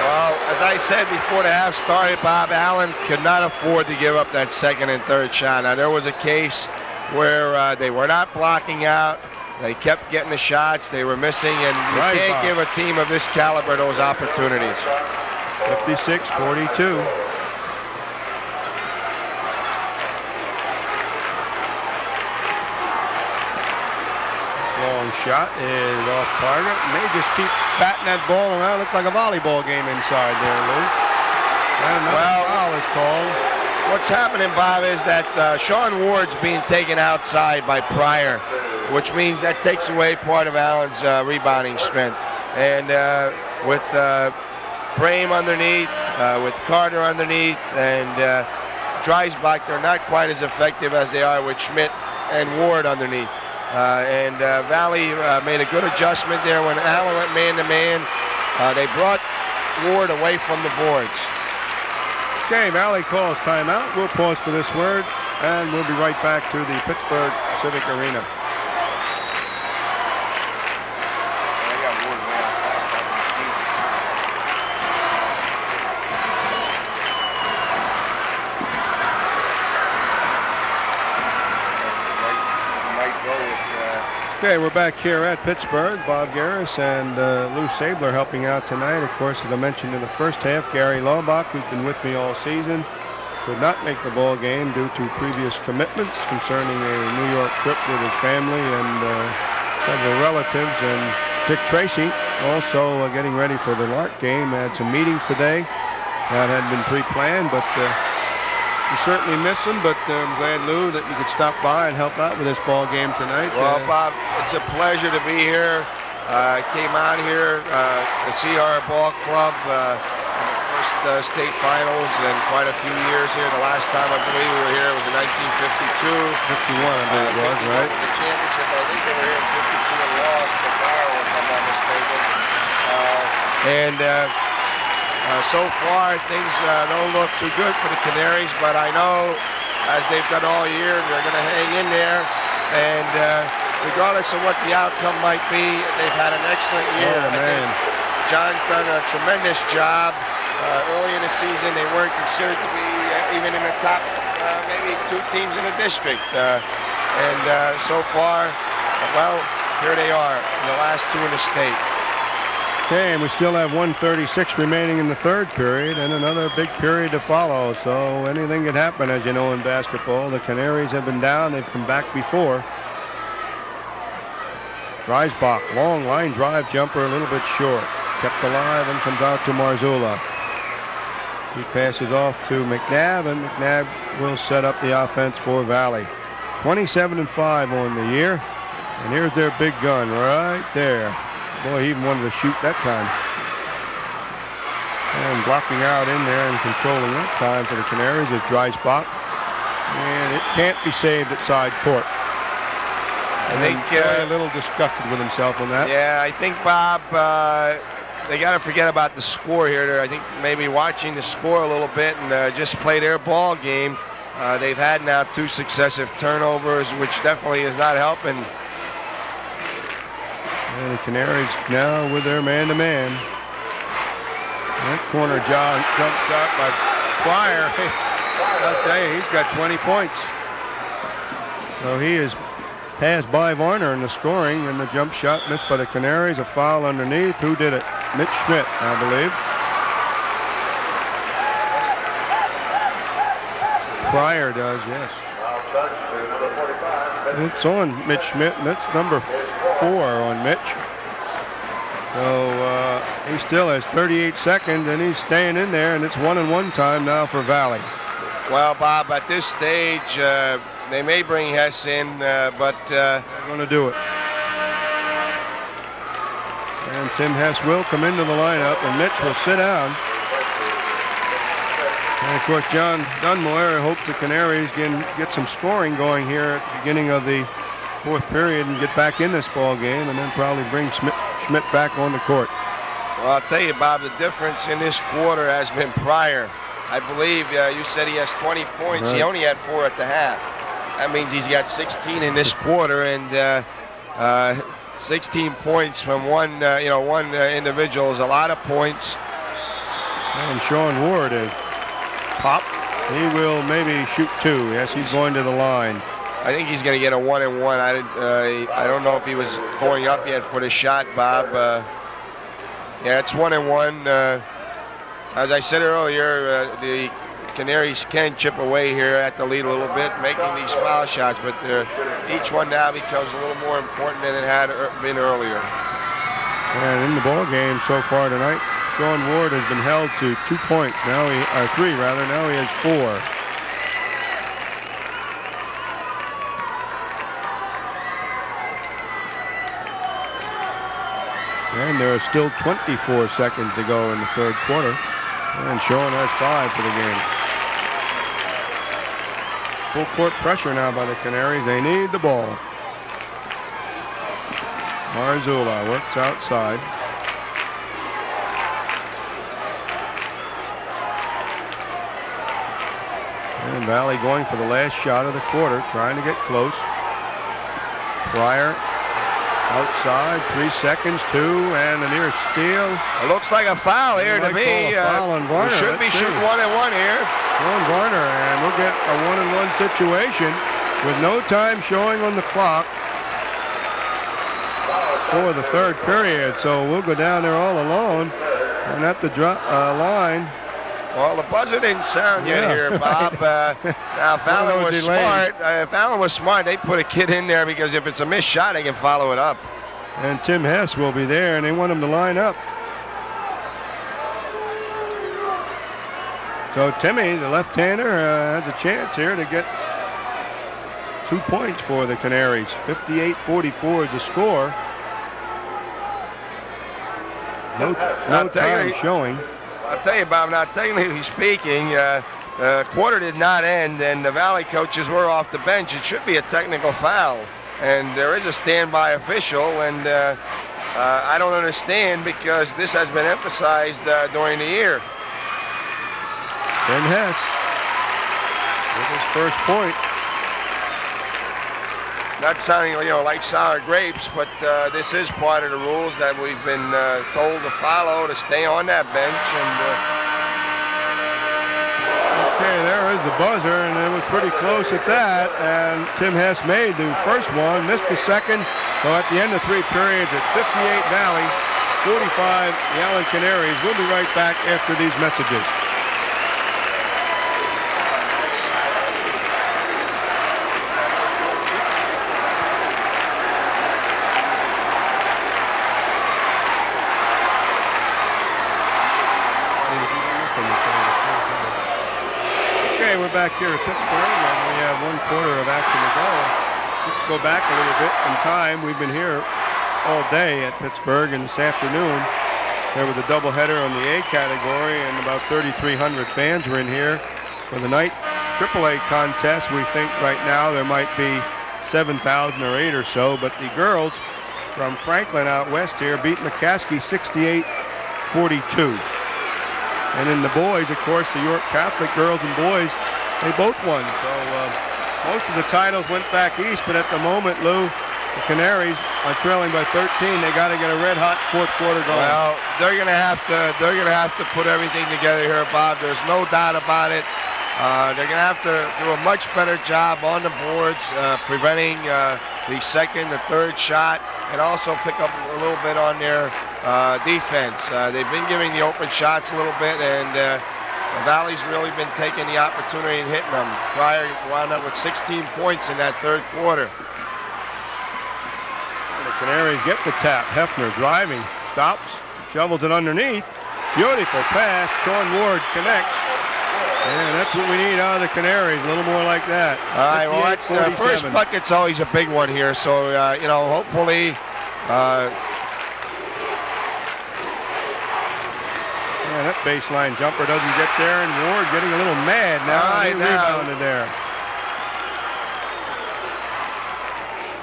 Well, as I said before the half started, Bob, Allen could not afford to give up that second and third shot. Now, there was a case where they were not blocking out. They kept getting the shots. They were missing. And you can't give a team of this caliber those opportunities. 56-42. Long shot is off target. And they just keep batting that ball around. Looked like a volleyball game inside there, Lou. And another foul is called. What's happening, Bob, is that Sean Ward's being taken outside by Pryor, which means that takes away part of Allen's rebounding strength. And with Brame underneath, with Carter underneath, and Dreisbach, they're not quite as effective as they are with Schmidt and Ward underneath. And Valley made a good adjustment there when Allen went man-to-man. They brought Ward away from the boards. Okay, Valley calls timeout. We'll pause for this word, and we'll be right back to the Pittsburgh Civic Arena. Okay, we're back here at Pittsburgh. Bob Garris and Lou Sabler helping out tonight. Of course, as I mentioned in the first half, Gary Laubach, who's been with me all season, could not make the ball game due to previous commitments concerning a New York trip with his family and several relatives. And Dick Tracy also getting ready for the Lark game. Had some meetings today that had been pre-planned, but we certainly miss him. But I'm glad, Lou, that you could stop by and help out with this ball game tonight. Well, Bob, it's a pleasure to be here. I came out here to see our ball club in the first state finals in quite a few years here. The last time I believe we were here was in 1952. 51, I believe it was, right? The championship, I think they were here in 52 and lost to Barrow, if I'm not mistaken. So far, things don't look too good for the Canaries, but I know, as they've done all year, they're going to hang in there. And regardless of what the outcome might be, they've had an excellent year. Oh, man. John's done a tremendous job. Early in the season, they weren't considered to be even in the top maybe 2 teams in the district. So far, well, here they are in the last 2 in the state. Okay, and we still have 1:36 remaining in the third period and another big period to follow. So anything could happen, as you know, in basketball. The Canaries have been down. They've come back before. Dreisbach, long line drive jumper, a little bit short. Kept alive and comes out to Marzullo. He passes off to McNabb, and McNabb will set up the offense for Valley. 27-5 on the year. And here's their big gun right there. Boy, he even wanted to shoot that time. And blocking out in there and controlling that time for the Canaries is Dreisbach. And it can't be saved at side court. I think a little disgusted with himself on that. Yeah, I think, Bob, they got to forget about the score here. I think maybe watching the score a little bit and just play their ball game. They've had now 2 successive turnovers, which definitely is not helping. And the Canaries now with their man-to-man. That corner jump shot by Pryor. I'll tell you, he's got 20 points. So he is passed by Varner in the scoring, and the jump shot missed by the Canaries. A foul underneath. Who did it? Mitch Schmidt, I believe. Pryor does, yes. It's on Mitch Schmidt, and that's number 4 on Mitch. So he still has 38 seconds, and he's staying in there, and it's 1-1 time now for Valley. Well, Bob, at this stage, they may bring Hess in, but they're going to do it. And Tim Hess will come into the lineup, and Mitch will sit down. And, of course, John Dunmore hopes the Canaries can get some scoring going here at the beginning of the 4th period and get back in this ball game, and then probably bring Schmidt back on the court. Well, I'll tell you, Bob, the difference in this quarter has been Pryor. I believe you said he has 20 points. Right. He only had 4 at the half. That means he's got 16 in this quarter, and 16 points from one individual is a lot of points. And Sean Ward is pop. He will maybe shoot 2. Yes, he's going to the line. I think he's going to get a 1-1. I don't know if he was going up yet for the shot, Bob. Yeah, it's 1-1. As I said earlier, the Canaries can chip away here at the lead a little bit, making these foul shots, but each one now becomes a little more important than it had been earlier. And in the ball game so far tonight, Sean Ward has been held to 2 points. Now 3 rather. Now he has 4. And there are still 24 seconds to go in the third quarter. And Sean has 5 for the game. Full court pressure now by the Canaries. They need the ball. Marzullo works outside. And Valley going for the last shot of the quarter, trying to get close. Pryor outside, 3 seconds, 2, and a near steal. It looks like a foul here to me. Foul on Varner. Should be shooting 1-1 here. On Varner, and we'll get a 1-1 situation with no time showing on the clock. for the third period. So we'll go down there all alone and at the line. Well, the buzzer didn't sound yet here, Bob. Now, if Allen was smart, they put a kid in there because if it's a missed shot, they can follow it up. And Tim Hess will be there, and they want him to line up. So Timmy, the left-hander, has a chance here to get 2 points for the Canaries. 58-44 is the score. No time showing. I'll tell you, Bob, now technically speaking, the quarter did not end, and the Valley coaches were off the bench. It should be a technical foul, and there is a standby official, and I don't understand because this has been emphasized during the year. Ben Hess with his first point. Not sounding, like sour grapes, but this is part of the rules that we've been told to follow to stay on that bench. And okay, there is the buzzer, and it was pretty close at that. And Tim Hess made the first one, missed the second. So at the end of 3 periods, it's 58 Valley, 45 the Allen Canaries. We'll be right back after these messages. We're back here at Pittsburgh, and we have 1 quarter of action to go. Let's go back a little bit in time. We've been here all day at Pittsburgh, and this afternoon there was a doubleheader on the A category, and about 3,300 fans were in here for the night AAA contest. We think right now there might be 7,000 or 8 or so, but the girls from Franklin out west here beat McCaskey 68-42. And in the boys, of course, the York Catholic girls and boys, they both won. So most of the titles went back east, but at the moment, Lou, the Canaries are trailing by 13. They got to get a red-hot fourth quarter going. Well, they're going to have to put everything together here, Bob. There's no doubt about it. They're going to have to do a much better job on the boards, preventing the second, the third shot, and also pick up a little bit on their defense. They've been giving the open shots a little bit, and the Valley's really been taking the opportunity and hitting them. Pryor wound up with 16 points in that third quarter. The Canaries get the tap. Hefner driving, stops, shovels it underneath. Beautiful pass. Sean Ward connects. And that's what we need out of the Canaries, a little more like that. All right, well, that's the first bucket's always a big one here, so, hopefully. Yeah, that baseline jumper doesn't get there, and Ward getting a little mad now. All right, he rebounded there.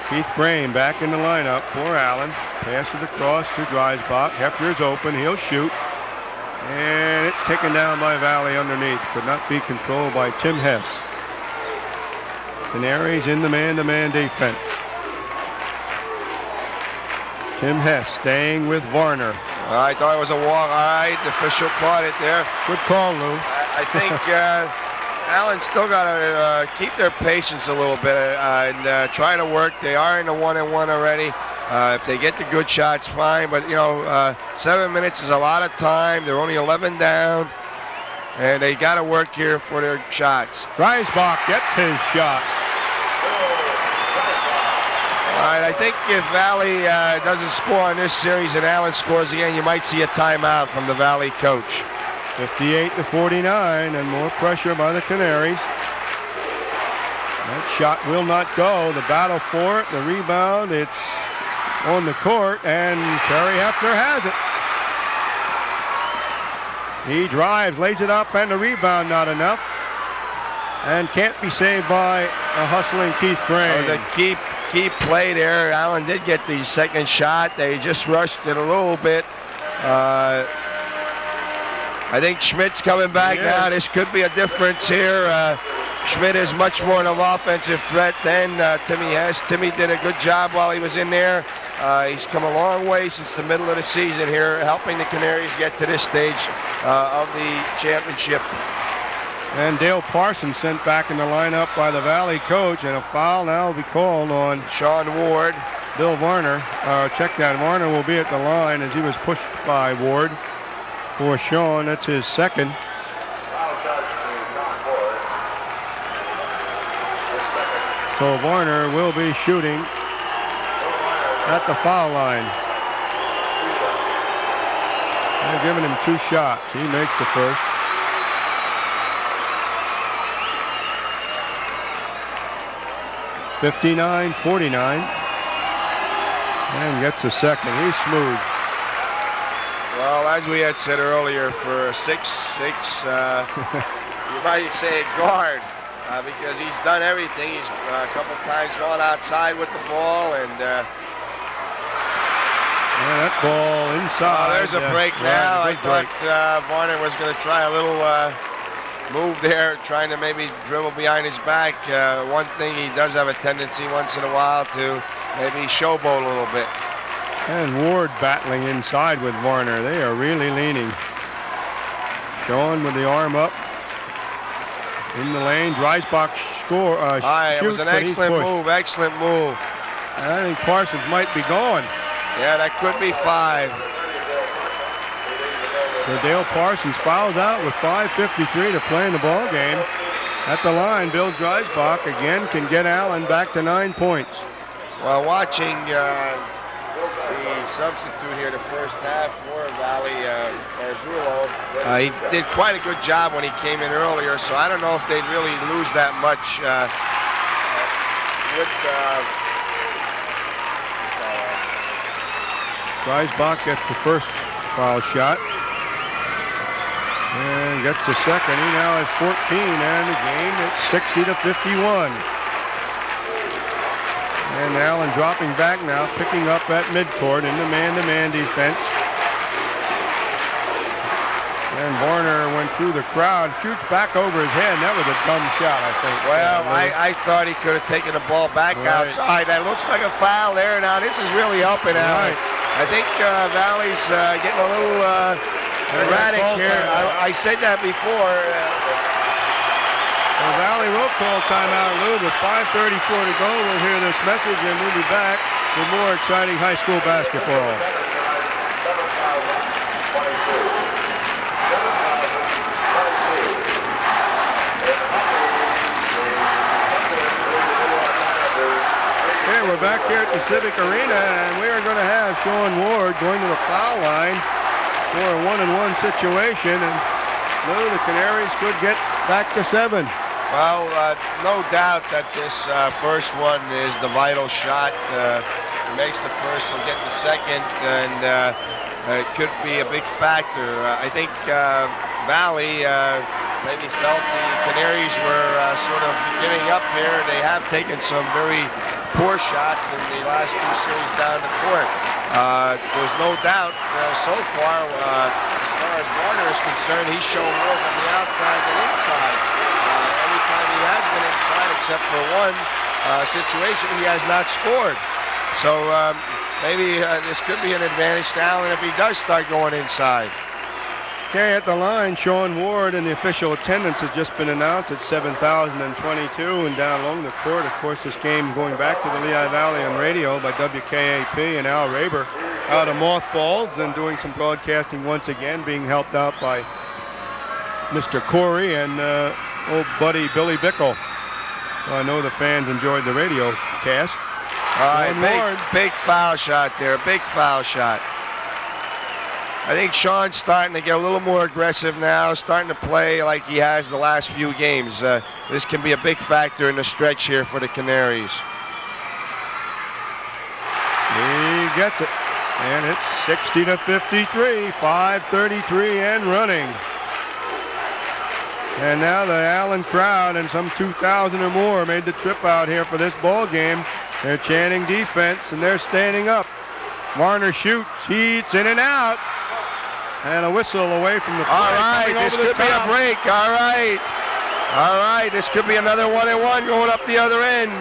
Keith Brain back in the lineup for Allen. Passes across to Dreisbach. Hefner's open. He'll shoot. And it's taken down by Valley underneath. Could not be controlled by Tim Hess. Canaries in the man-to-man defense. Tim Hess staying with Varner. I thought it was a walk. All right, the official caught it there. Good call, Lou. I think Allen's still got to keep their patience a little bit and try to work. They are in the 1-and-1 already. If they get the good shots, fine. But, 7 minutes is a lot of time. They're only 11 down. And they got to work here for their shots. Dreisbach gets his shot. All right, I think if Valley doesn't score on this series and Allen scores again, you might see a timeout from the Valley coach. 58-49, and more pressure by the Canaries. That shot will not go. The battle for it, the rebound, it's on the court, and Terry Hefner has it. He drives, lays it up, and the rebound not enough. And can't be saved by a hustling Keith Brain. The key play there. Allen did get the second shot. They just rushed it a little bit. I think Schmidt's coming back now. This could be a difference here. Schmidt is much more of an offensive threat than Timmy Hess. Timmy did a good job while he was in there. He's come a long way since the middle of the season here, helping the Canaries get to this stage of the championship. And Dale Parsons sent back in the lineup by the Valley coach, and a foul now will be called on Sean Ward. Bill Varner, check that. Varner will be at the line as he was pushed by Ward for Sean. That's his second. So Varner will be shooting at the foul line. They're giving him 2 shots. He makes the first. (59-49). And gets a second. He's smooth. Well, as we had said earlier, for 6'6", you might say guard, because he's done everything. He's a couple times gone outside with the ball, and that ball inside. There's a break now. I thought Varner was going to try a little move there, trying to maybe dribble behind his back. One thing, he does have a tendency once in a while to maybe showboat a little bit. And Ward battling inside with Varner. They are really leaning. Sean with the arm up. In the lane, Dreisbach score. It was an excellent move, excellent move. I think Parsons might be going. Yeah, that could be 5. So Dale Parsons fouls out with 5:53 to play in the ball game. At the line, Bill Dreisbach again can get Allen back to 9 points. Well, watching the substitute here the first half for Valley, Marzullo, he did quite a good job when he came in earlier, so I don't know if they'd really lose that much with Dreisbach gets the first foul shot and gets the second. He now has 14, and the game it's 60-51. And Allen dropping back now, picking up at midcourt in the man-to-man defense. And Varner went through the crowd, shoots back over his head. That was a dumb shot, I think. Well, I thought he could have taken the ball back outside. That looks like a foul there. Now, this is really helping Allen. I think Valley's getting a little erratic here. I said that before. Well, Valley will call timeout, Lou, with 5:34 to go. We'll hear this message, and we'll be back with more exciting high school basketball. Okay, we're back here at the Civic Arena, and we are going to have Sean Ward going to the foul line for a 1-on-1 situation, and Lou, the Canaries could get back to 7. Well, no doubt that this first one is the vital shot. He makes the first, he'll get the second, and it could be a big factor. I think Valley maybe felt the Canaries were sort of giving up here. They have taken some very poor shots in the last 2 series down the court. There's no doubt so far, as far as Warner is concerned, he's shown more from the outside than inside. Every time he has been inside, except for one situation, he has not scored. So maybe this could be an advantage to Allen if he does start going inside. Okay, at the line, Sean Ward, and the official attendance has just been announced at 7,022, and down along the court, of course, this game going back to the Lehigh Valley on radio by WKAP, and Al Raber out of mothballs and doing some broadcasting once again, being helped out by Mr. Corey and old buddy Billy Bickle. Well, I know the fans enjoyed the radio cast. All right, big foul shot there, big foul shot. I think Sean's starting to get a little more aggressive now, starting to play like he has the last few games. This can be a big factor in the stretch here for the Canaries. He gets it, and it's 60-53, 5:33 and running. And now the Allen crowd and some 2,000 or more made the trip out here for this ball game. They're chanting defense, and they're standing up. Varner shoots, heats in and out. And a whistle away from the play. All right, this could be a break. All right. All right, this could be another 1-on-1 going up the other end.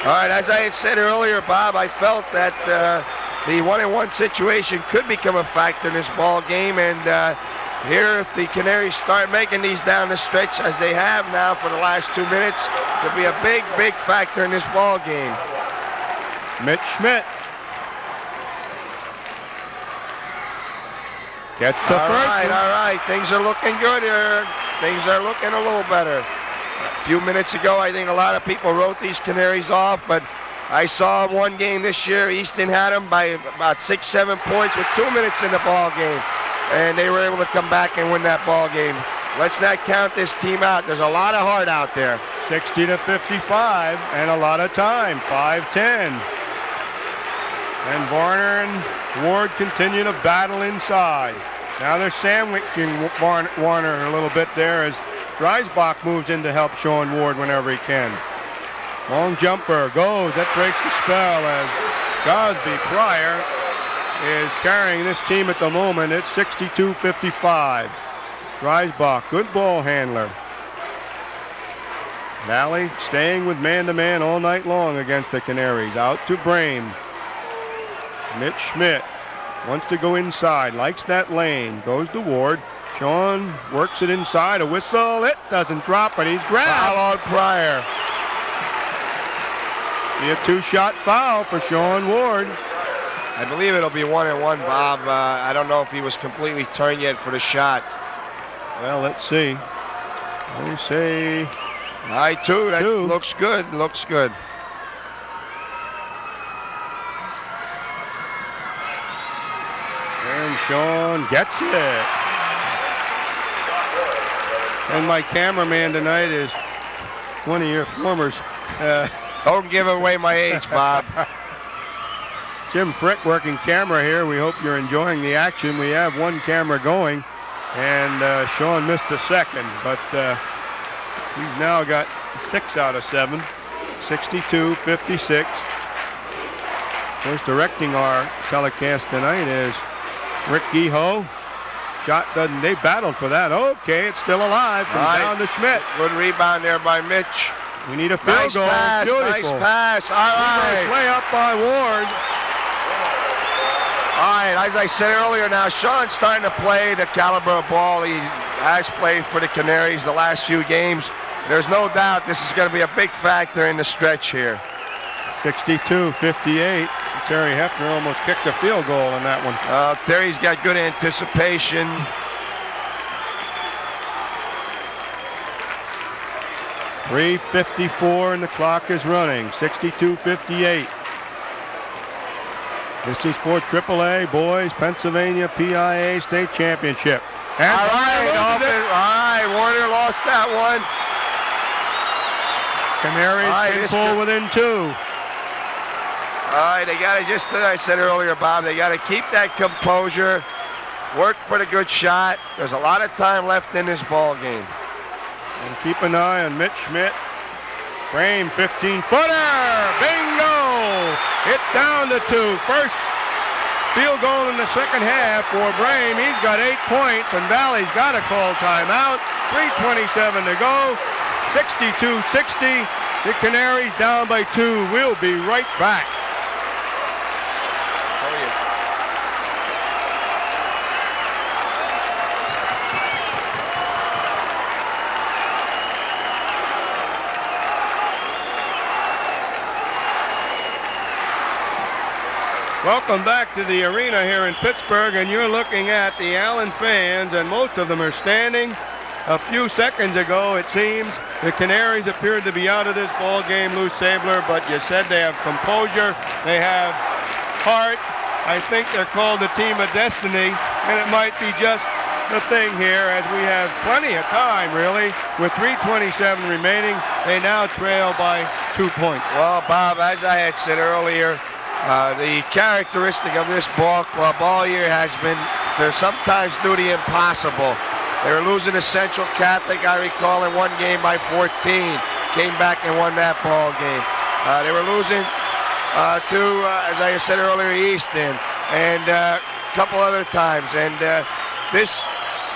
All right, as I had said earlier, Bob, I felt that the 1-on-1 situation could become a factor in this ball game. And here, if the Canaries start making these down the stretch, as they have now for the last 2 minutes, could be a big, big factor in this ball game. Mitch Schmidt gets the first one. All right. Things are looking good here. Things are looking a little better. A few minutes ago, I think a lot of people wrote these Canaries off, but I saw one game this year. Easton had them by about 6-7 points with 2 minutes in the ball game, and they were able to come back and win that ball game. Let's not count this team out. There's a lot of heart out there. 60-55 and a lot of time. 5-10. And Varner and Ward continue to battle inside. Now they're sandwiching Warner a little bit there as Dreisbach moves in to help Sean Ward whenever he can. Long jumper goes. That breaks the spell as Gosby Pryor is carrying this team at the moment. It's 62-55. Dreisbach, good ball handler. Valley staying with man-to-man all night long against the Canaries. Out to Brame. Mitch Schmidt wants to go inside, likes that lane, goes to Ward. Sean works it inside, a whistle, it doesn't drop, but he's grabbed. Foul on Pryor. Be a 2-shot foul for Sean Ward. I believe it'll be 1-1, Bob. I don't know if he was completely turned yet for the shot. Well, let's see. I say... All right, two. That looks good. Looks good. And Sean gets it. And my cameraman tonight is one of your formers. Don't give away my age, Bob. Jim Frick working camera here. We hope you're enjoying the action. We have one camera going, and Sean missed a second, but he's now got 6 out of 7, 62-56. Of course, directing our telecast tonight is Rick Geho. Shot doesn't, they battled for that. Okay, it's still alive. Comes down to Schmidt. Good rebound there by Mitch. We need a field goal. Pass, beautiful. nice pass. All right. Nice layup by Ward. All right, as I said earlier now, Sean's starting to play the caliber of ball he has played for the Canaries the last few games. There's no doubt this is going to be a big factor in the stretch here. 62-58. Terry Hefner almost kicked a field goal on that one. Terry's got good anticipation. .354 and the clock is running. 62-58. This is for AAA Boys Pennsylvania PIA State Championship. And all right, Warner lost that one. Canaries can pull within 2. All right, they got to, just as I said earlier, Bob, they got to keep that composure, work for the good shot. There's a lot of time left in this ball game. And keep an eye on Mitch Schmidt. Brame, 15-footer! Bingo! It's down to 2. First field goal in the second half for Brame. He's got 8 points, and Valley's got to call timeout. 3:27 to go. 62-60. The Canaries down by 2. We'll be right back. Welcome back to the arena here in Pittsburgh, and you're looking at the Allen fans, and most of them are standing. A few seconds ago, it seems, the Canaries appeared to be out of this ball game, Lou Sabler, but you said they have composure, they have heart. I think they're called the team of destiny, and it might be just the thing here as we have plenty of time, really. With 3:27 remaining, they now trail by 2 points. Well, Bob, as I had said earlier, the characteristic of this ball club all year has been to sometimes do the impossible. They were losing to Central Catholic, I recall, in one game by 14. Came back and won that ball game. They were losing to, as I said earlier, Easton, and a couple other times. And this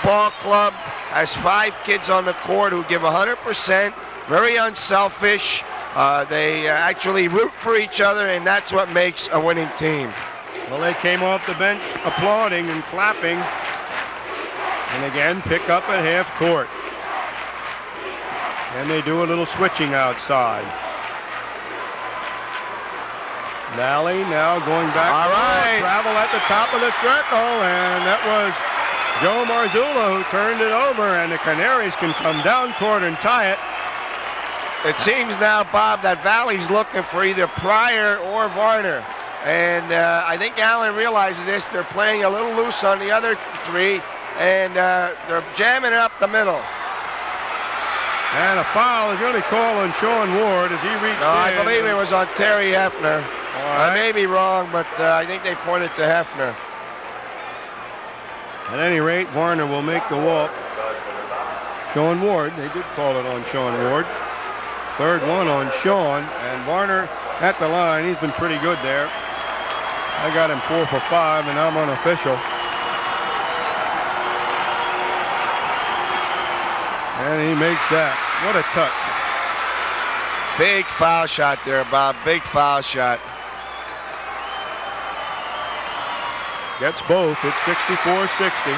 ball club has 5 kids on the court who give 100%, very unselfish. They actually root for each other, and that's what makes a winning team. Well, they came off the bench applauding and clapping. And again, pick up at half court. And they do a little switching outside. Valley now going back. All right. Travel at the top of the circle, and that was Joe Marzullo who turned it over, and the Canaries can come down court and tie it. It seems now, Bob, that Valley's looking for either Pryor or Varner. And I think Allen realizes this. They're playing a little loose on the other three, and they're jamming it up the middle. And a foul is going to be called on Sean Ward as he reached in. I believe it was on Terry Hefner. Right. I may be wrong, but I think they pointed to Hefner. At any rate, Varner will make the walk. Sean Ward, they did call it on Sean Ward. Third one on Sean, and Varner at the line. He's been pretty good there. I got him 4 for 5, and I'm unofficial. And he makes that. What a touch. Big foul shot there, Bob. Big foul shot. Gets both. It's 64-60.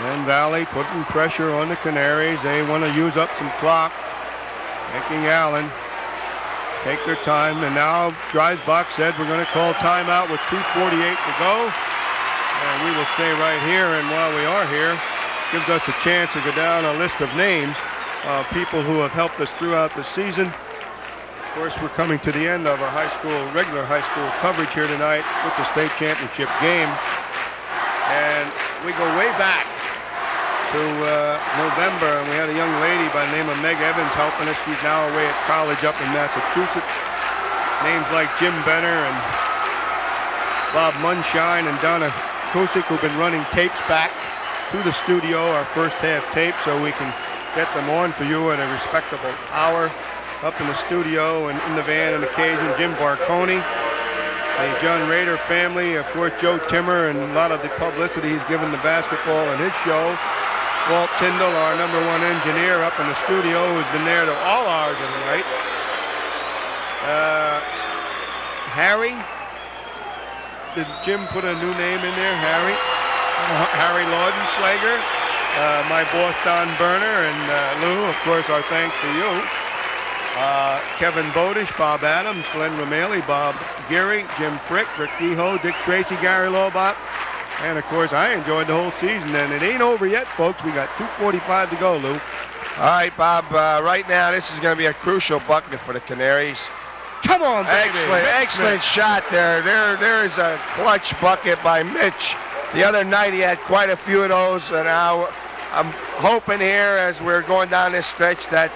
And Valley putting pressure on the Canaries. They want to use up some clock. Making Allen take their time. And now Dreisbach said we're going to call timeout with 2:48 to go. And we will stay right here, and while we are here, gives us a chance to go down a list of names of people who have helped us throughout the season. Of course, we're coming to the end of our regular high school coverage here tonight with the state championship game. And we go way back to November, and we had a young lady by the name of Meg Evans helping us. She's now away at college up in Massachusetts. Names like Jim Benner and Bob Munshine and Donna Kusick, who've been running tapes back to the studio, our first half tape, so we can get them on for you at a respectable hour up in the studio and in the van on occasion. Jim Varconi, the John Rader family, of course Joe Timmer, and a lot of the publicity he's given to basketball in his show. Walt Tyndall, our #1 engineer up in the studio, who's been there to all hours of the night. Harry. Did Jim put a new name in there? Harry Laudenschlager, my boss Don Berner, and Lou, of course, our thanks to you. Kevin Bodish, Bob Adams, Glenn Romali, Bob Geary, Jim Frick, Rick Kehoe, Dick Tracy, Gary Lobach, and of course I enjoyed the whole season, and it ain't over yet, folks. We got 2:45 to go, Lou. All right, Bob, right now this is going to be a crucial bucket for the Canaries. Come on, baby. Excellent shot there. There is a clutch bucket by Mitch. The other night he had quite a few of those, and now I'm hoping here as we're going down this stretch that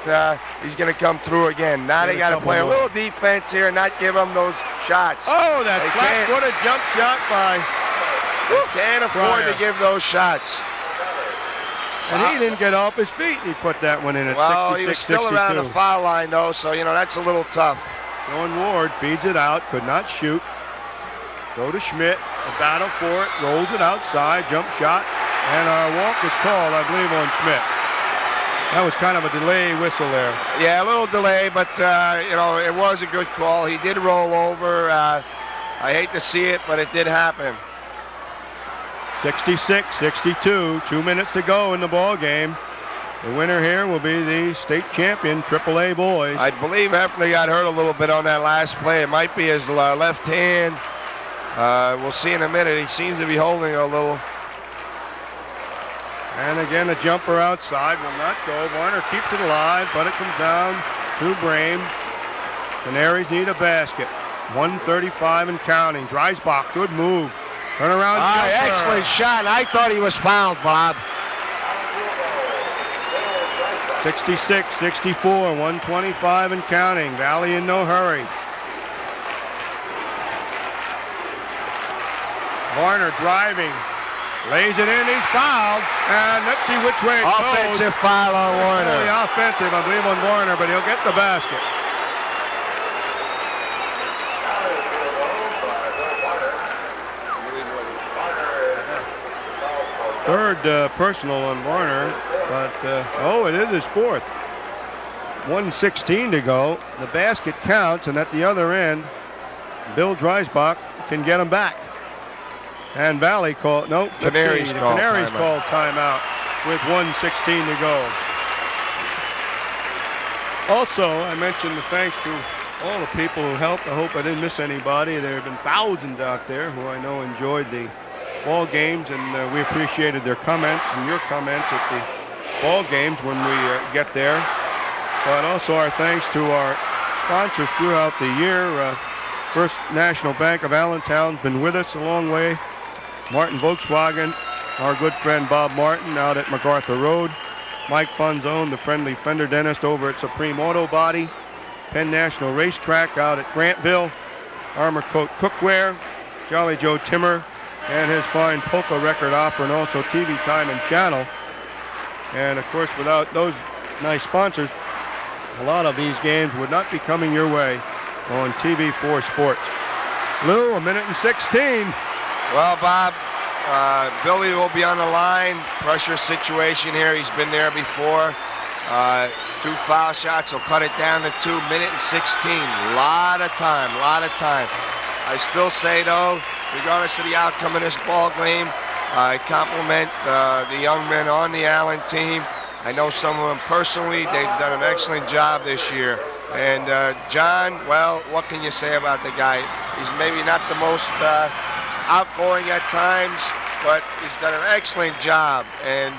he's going to come through again. Now they got to play a little defense here and not give them those shots. Oh, that flat-footed jump shot by can't afford to give those shots. And he didn't get off his feet. He put that one in at 66-62. Well, he was still around the foul line, though, so, that's a little tough. Sean Ward feeds it out, could not shoot. Go to Schmidt, a battle for it, rolls it outside, jump shot, and our walk is called, I believe, on Schmidt. That was kind of a delay whistle there. Yeah, a little delay, but, it was a good call. He did roll over. I hate to see it, but it did happen. 66-62, 2 minutes to go in the ball game. The winner here will be the state champion, AAA boys. I believe Hefner got hurt a little bit on that last play. It might be his left hand. We'll see in a minute. He seems to be holding a little. And again, a jumper outside will not go. Varner keeps it alive, but it comes down to Brame. Canaries need a basket. 1:35 and counting. Dreisbach, good move. Turn around. Excellent shot. I thought he was fouled, Bob. 66-64, 1:25 and counting. Valley in no hurry. Varner driving, lays it in, he's fouled, and let's see which way it goes. Offensive foul on Warner. Only offensive, I believe, on Warner, but he'll get the basket. Third personal on Varner, but it is his fourth. 1:16 to go. The basket counts, and at the other end, Bill Dreisbach can get him back. And Valley called, no, Canaries called timeout with 1:16 to go. Also, I mentioned the thanks to all the people who helped. I hope I didn't miss anybody. There have been thousands out there who I know enjoyed the ball games, and we appreciated their comments and your comments at the ball games when we get there. But also our thanks to our sponsors throughout the year. First National Bank of Allentown's been with us a long way. Martin Volkswagen, our good friend Bob Martin out at MacArthur Road. Mike Funzone, the friendly fender dentist over at Supreme Auto Body. Penn National Racetrack out at Grantville. Armor Coat Cookware. Jolly Joe Timmer and his fine polka record offer, and also TV time and channel. And of course, without those nice sponsors, a lot of these games would not be coming your way on TV4 Sports. Lou, 1:16. Well, Bob, Billy will be on the line. Pressure situation here. He's been there before. 2 foul shots will cut it down to 2:16. Lot of time. I still say, though, regardless of the outcome of this ball game, I compliment the young men on the Allen team. I know some of them personally. They've done an excellent job this year. And John, well, what can you say about the guy? He's maybe not the most outgoing at times, but he's done an excellent job. And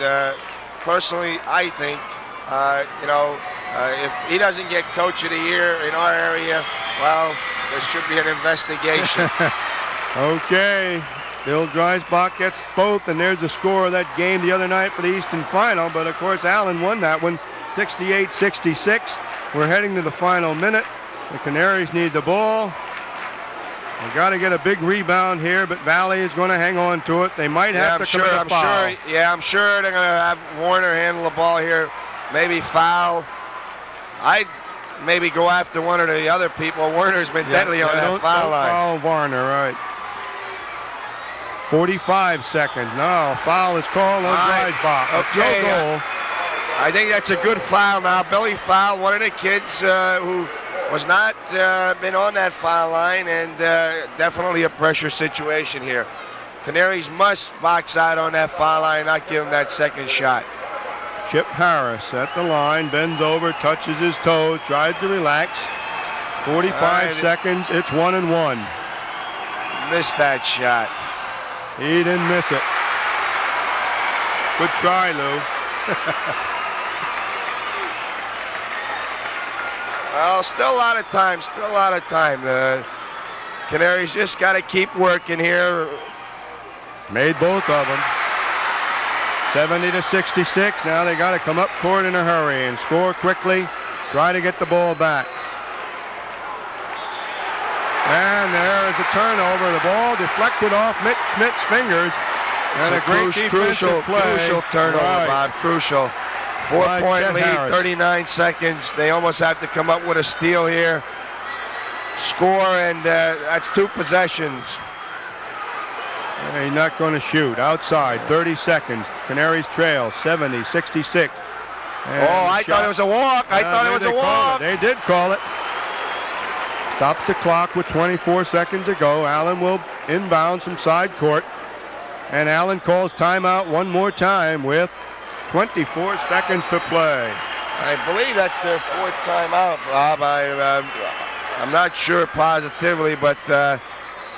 personally, I think, if he doesn't get Coach of the Year in our area, well, there should be an investigation. Okay. Bill Dreisbach gets both, and there's the score of that game the other night for the Eastern Final. But, of course, Allen won that one, 68-66. We're heading to the final minute. The Canaries need the ball. They got to get a big rebound here, but Valley is going to hang on to it. They might have to commit a foul. I'm sure they're going to have Warner handle the ball here. Maybe foul. I'd maybe go after one of the other people. Warner's been deadly on that foul line. Foul Warner, right. 45 seconds. No, foul is called on Dreisbach. Okay. Goal. I think that's a good foul now. Billy fouled one of the kids who was not been on that foul line, and definitely a pressure situation here. Canaries must box out on that foul line, not give him that second shot. Chip Harris at the line, bends over, touches his toes, tries to relax. 45 seconds, it's 1-1. Missed that shot. He didn't miss it. Good try, Lou. Well, still a lot of time. The Canaries just got to keep working here. Made both of them. 70-66. Now they got to come up court in a hurry and score quickly. Try to get the ball back. And there is a turnover. The ball deflected off Mitch Schmidt's fingers. And a great defensive play. Crucial turnover, Bob. Crucial. 4-point lead, 39 seconds. They almost have to come up with a steal here. Score, and that's 2 possessions. He's not going to shoot. Outside, 30 seconds. Canaries trail, 70-66. I thought it was a walk. They did call it. Stops the clock with 24 seconds to go. Allen will inbound from side court. And Allen calls timeout one more time with 24 seconds to play. I believe that's their 4th timeout, Bob. I'm not sure positively, but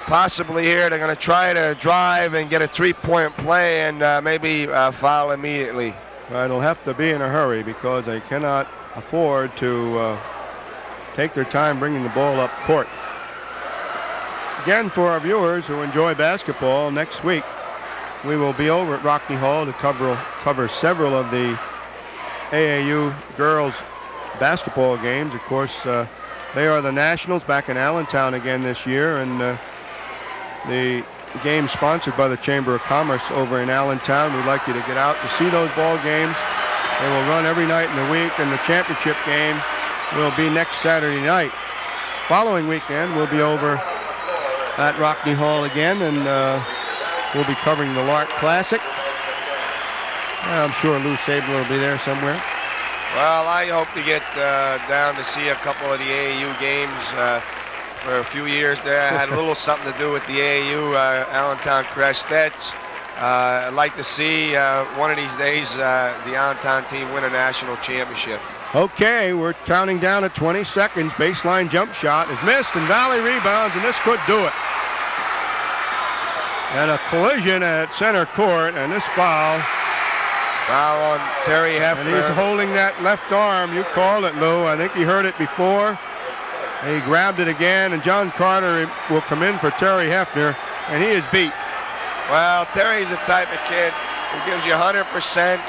possibly here they're going to try to drive and get a 3-point play and maybe foul immediately. Well, it'll have to be in a hurry because they cannot afford to take their time bringing the ball up court. Again, for our viewers who enjoy basketball, next week we will be over at Rockney Hall to cover several of the AAU girls basketball games. Of course, they are the Nationals back in Allentown again this year, and the game sponsored by the Chamber of Commerce over in Allentown. We'd like you to get out to see those ball games. They will run every night in the week, and the championship game will be next Saturday night. Following weekend, we'll be over at Rockney Hall again, and we'll be covering the Lark Classic. I'm sure Lou Sabler will be there somewhere. Well, I hope to get down to see a couple of the AAU games. For a few years there, I had a little something to do with the AAU Allentown Crestettes. I'd like to see one of these days the Allentown team win a national championship. Okay, we're counting down at 20 seconds. Baseline jump shot is missed, and Valley rebounds, and this could do it. And a collision at center court, and this foul. Foul on Terry Hefner. And he's holding that left arm. You called it, Lou. I think he heard it before. He grabbed it again, and John Carter will come in for Terry Hefner, and he is beat. Well, Terry's the type of kid who gives you 100%.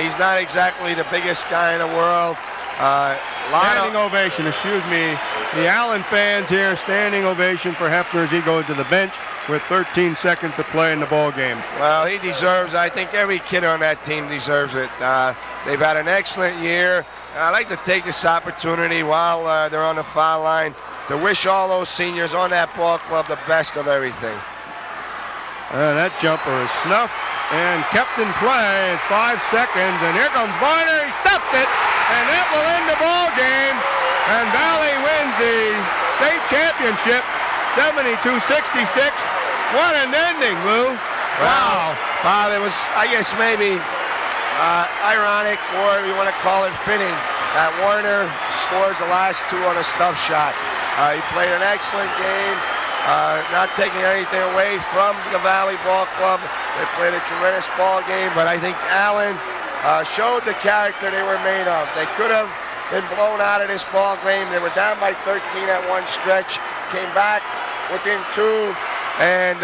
He's not exactly the biggest guy in the world. Standing ovation, excuse me. The Allen fans here, standing ovation for Hefner as he goes to the bench with 13 seconds to play in the ball game. Well, he deserves, I think every kid on that team deserves it. They've had an excellent year. I'd like to take this opportunity while they're on the foul line to wish all those seniors on that ball club the best of everything. That jumper is snuffed and kept in play at 5 seconds, and here comes Varner. He stuffs it, and that will end the ball game, and Valley wins the state championship 72-66. What an ending, Lou. Wow. Bob, it was, I guess, maybe ironic, or you want to call it fitting, that Warner scores the last two on a stuff shot. He played an excellent game. Not taking anything away from the Valley Ball Club. They played a tremendous ball game, but I think Allen showed the character they were made of. They could have been blown out of this ball game. They were down by 13 at one stretch, came back within 2, and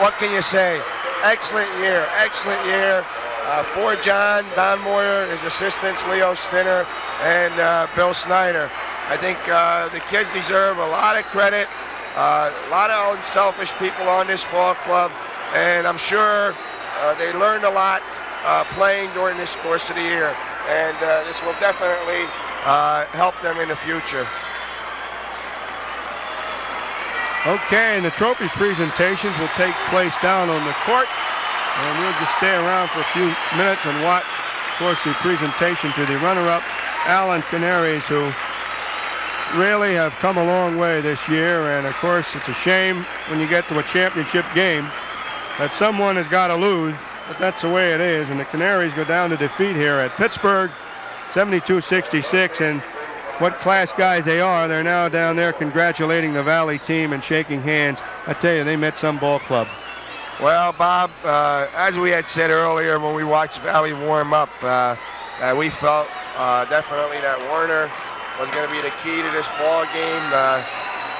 what can you say? Excellent year, excellent year for John, Don Moyer, his assistants, Leo Stinner, and Bill Snyder. I think the kids deserve a lot of credit. A lot of unselfish people on this ball club, and I'm sure they learned a lot playing during this course of the year, and this will definitely help them in the future. Okay, and the trophy presentations will take place down on the court, and we'll just stay around for a few minutes and watch, of course, the presentation to the runner-up, Allen Canaries, who really have come a long way this year, and of course it's a shame when you get to a championship game that someone has got to lose, but that's the way it is, and the Canaries go down to defeat here at Pittsburgh 72-66, and what class guys they are. They're now down there congratulating the Valley team and shaking hands. I tell you, they met some ball club. Well, Bob, as we had said earlier when we watched Valley warm up, we felt definitely that Warner was going to be the key to this ball game.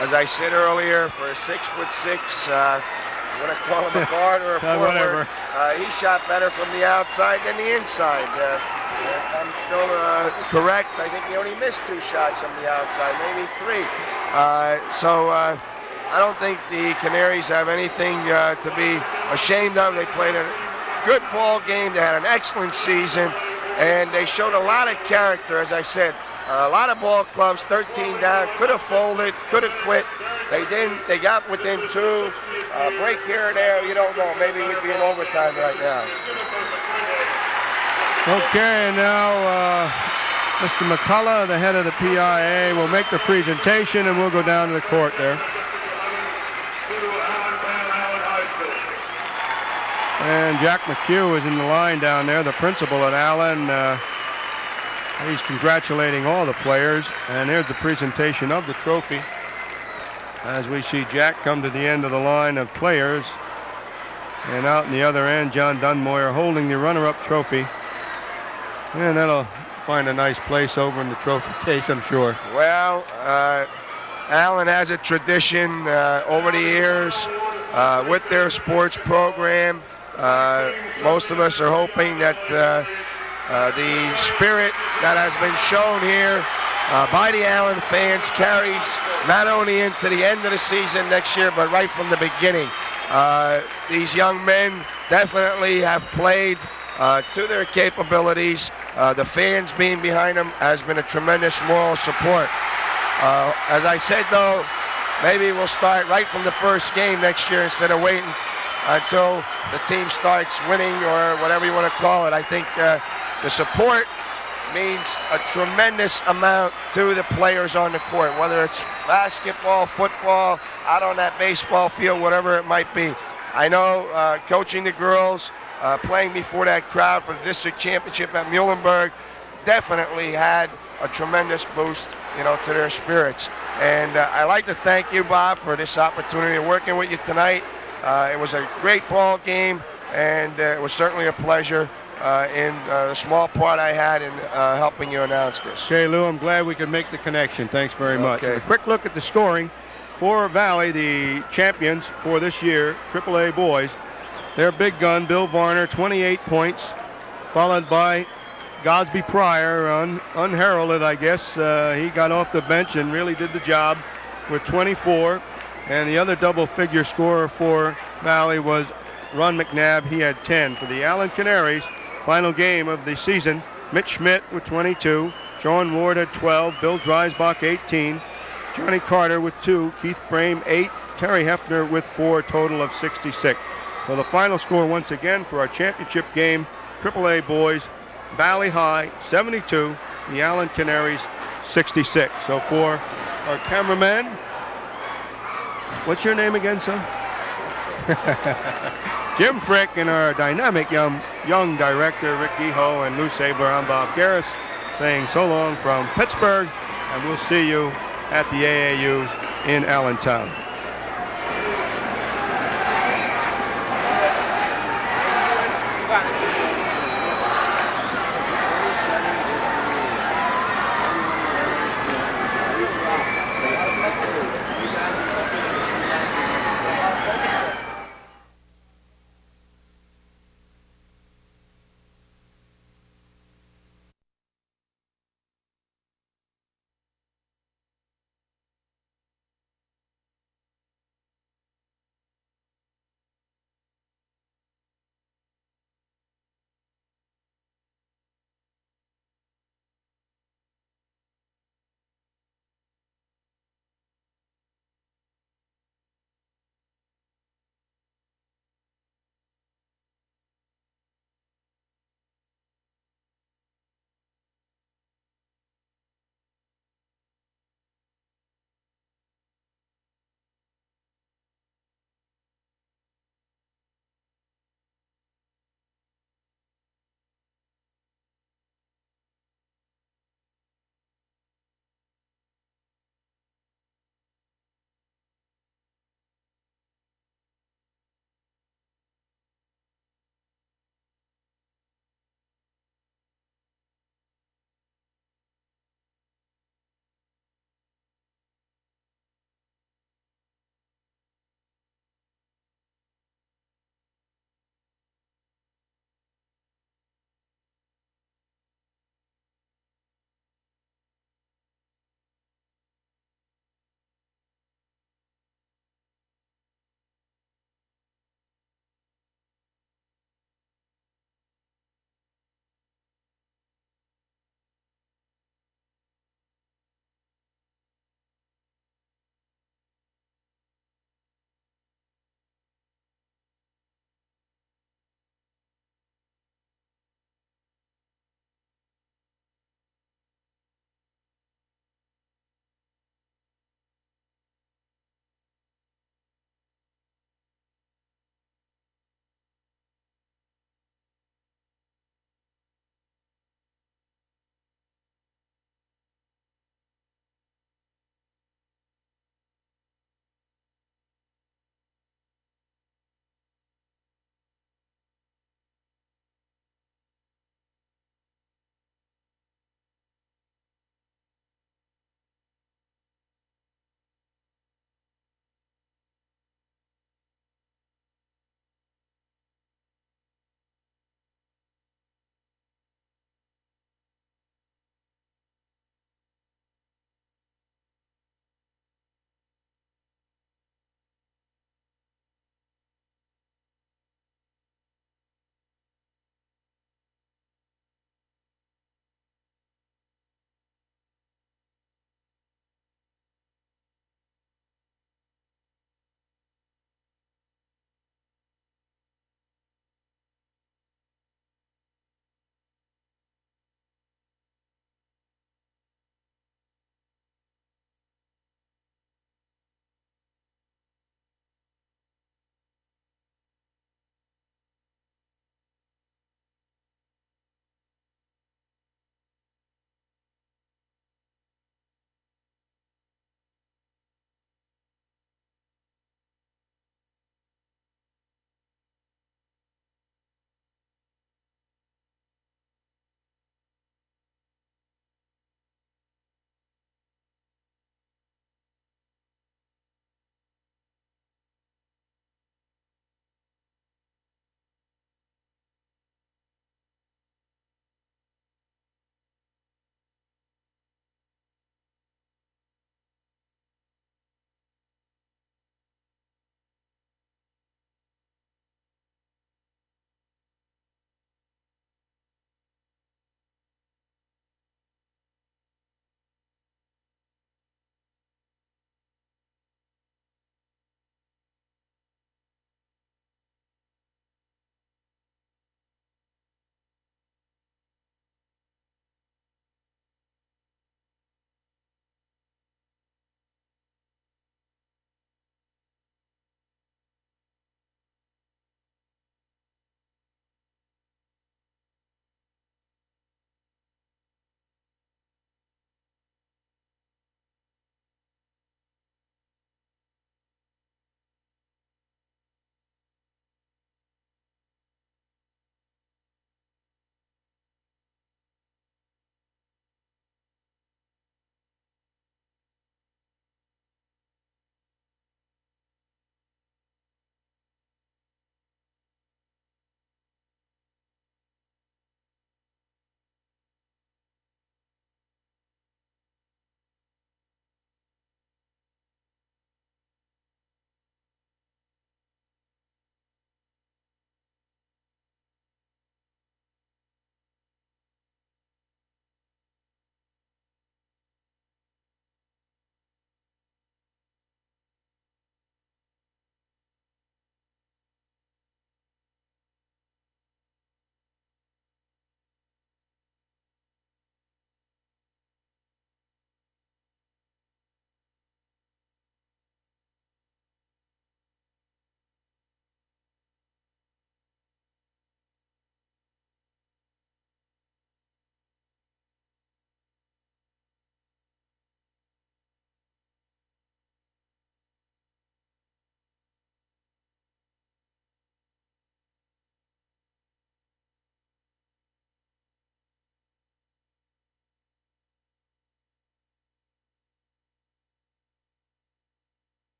As I said earlier, for a 6'6", you want to call him a guard or a forward, he shot better from the outside than the inside. I'm still correct. I think he only missed 2 shots from the outside, maybe 3. So I don't think the Canaries have anything to be ashamed of. They played a good ball game. They had an excellent season, and they showed a lot of character, as I said. A lot of ball clubs, 13 down, could have folded, could have quit. They didn't. They got within 2. Break here or there, you don't know. Maybe we'd be in overtime right now. Okay, now Mr. McCullough, the head of the PIA, will make the presentation, and we'll go down to the court there. And Jack McHugh is in the line down there, the principal at Allen. He's congratulating all the players, and there's the presentation of the trophy as we see Jack come to the end of the line of players, and out in the other end, John Dunmoyer holding the runner-up trophy, and that'll find a nice place over in the trophy case, I'm sure. Well, Allen has a tradition over the years with their sports program. Most of us are hoping that the spirit that has been shown here by the Allen fans carries not only into the end of the season next year, but right from the beginning. These young men definitely have played to their capabilities. The fans being behind them has been a tremendous moral support. As I said, though, maybe we'll start right from the first game next year instead of waiting until the team starts winning or whatever you want to call it. I think the support means a tremendous amount to the players on the court, whether it's basketball, football, out on that baseball field, whatever it might be. I know coaching the girls, playing before that crowd for the district championship at Muhlenberg, definitely had a tremendous boost, to their spirits. And I'd like to thank you, Bob, for this opportunity of working with you tonight. It was a great ball game, and it was certainly a pleasure in the small part I had in helping you announce this. Okay, Lou, I'm glad we could make the connection. Thanks very much. Okay. And a quick look at the scoring for Valley, the champions for this year, AAA boys. Their big gun, Bill Varner, 28 points, followed by Gosby Pryor, unheralded, I guess. He got off the bench and really did the job with 24. And the other double-figure scorer for Valley was Ron McNabb. He had 10. For the Allen Canaries, final game of the season, Mitch Schmidt with 22, Sean Ward at 12, Bill Dreisbach 18, Johnny Carter with 2, Keith Brame 8, Terry Hefner with 4, total of 66. So the final score once again for our championship game, AAA boys, Valley High 72, the Allen Canaries 66. So for our cameraman, what's your name again, son? Jim Frick, and our dynamic young director, Rick Geho, and Lou Sabler, I'm Bob Garris, saying so long from Pittsburgh, and we'll see you at the AAUs in Allentown.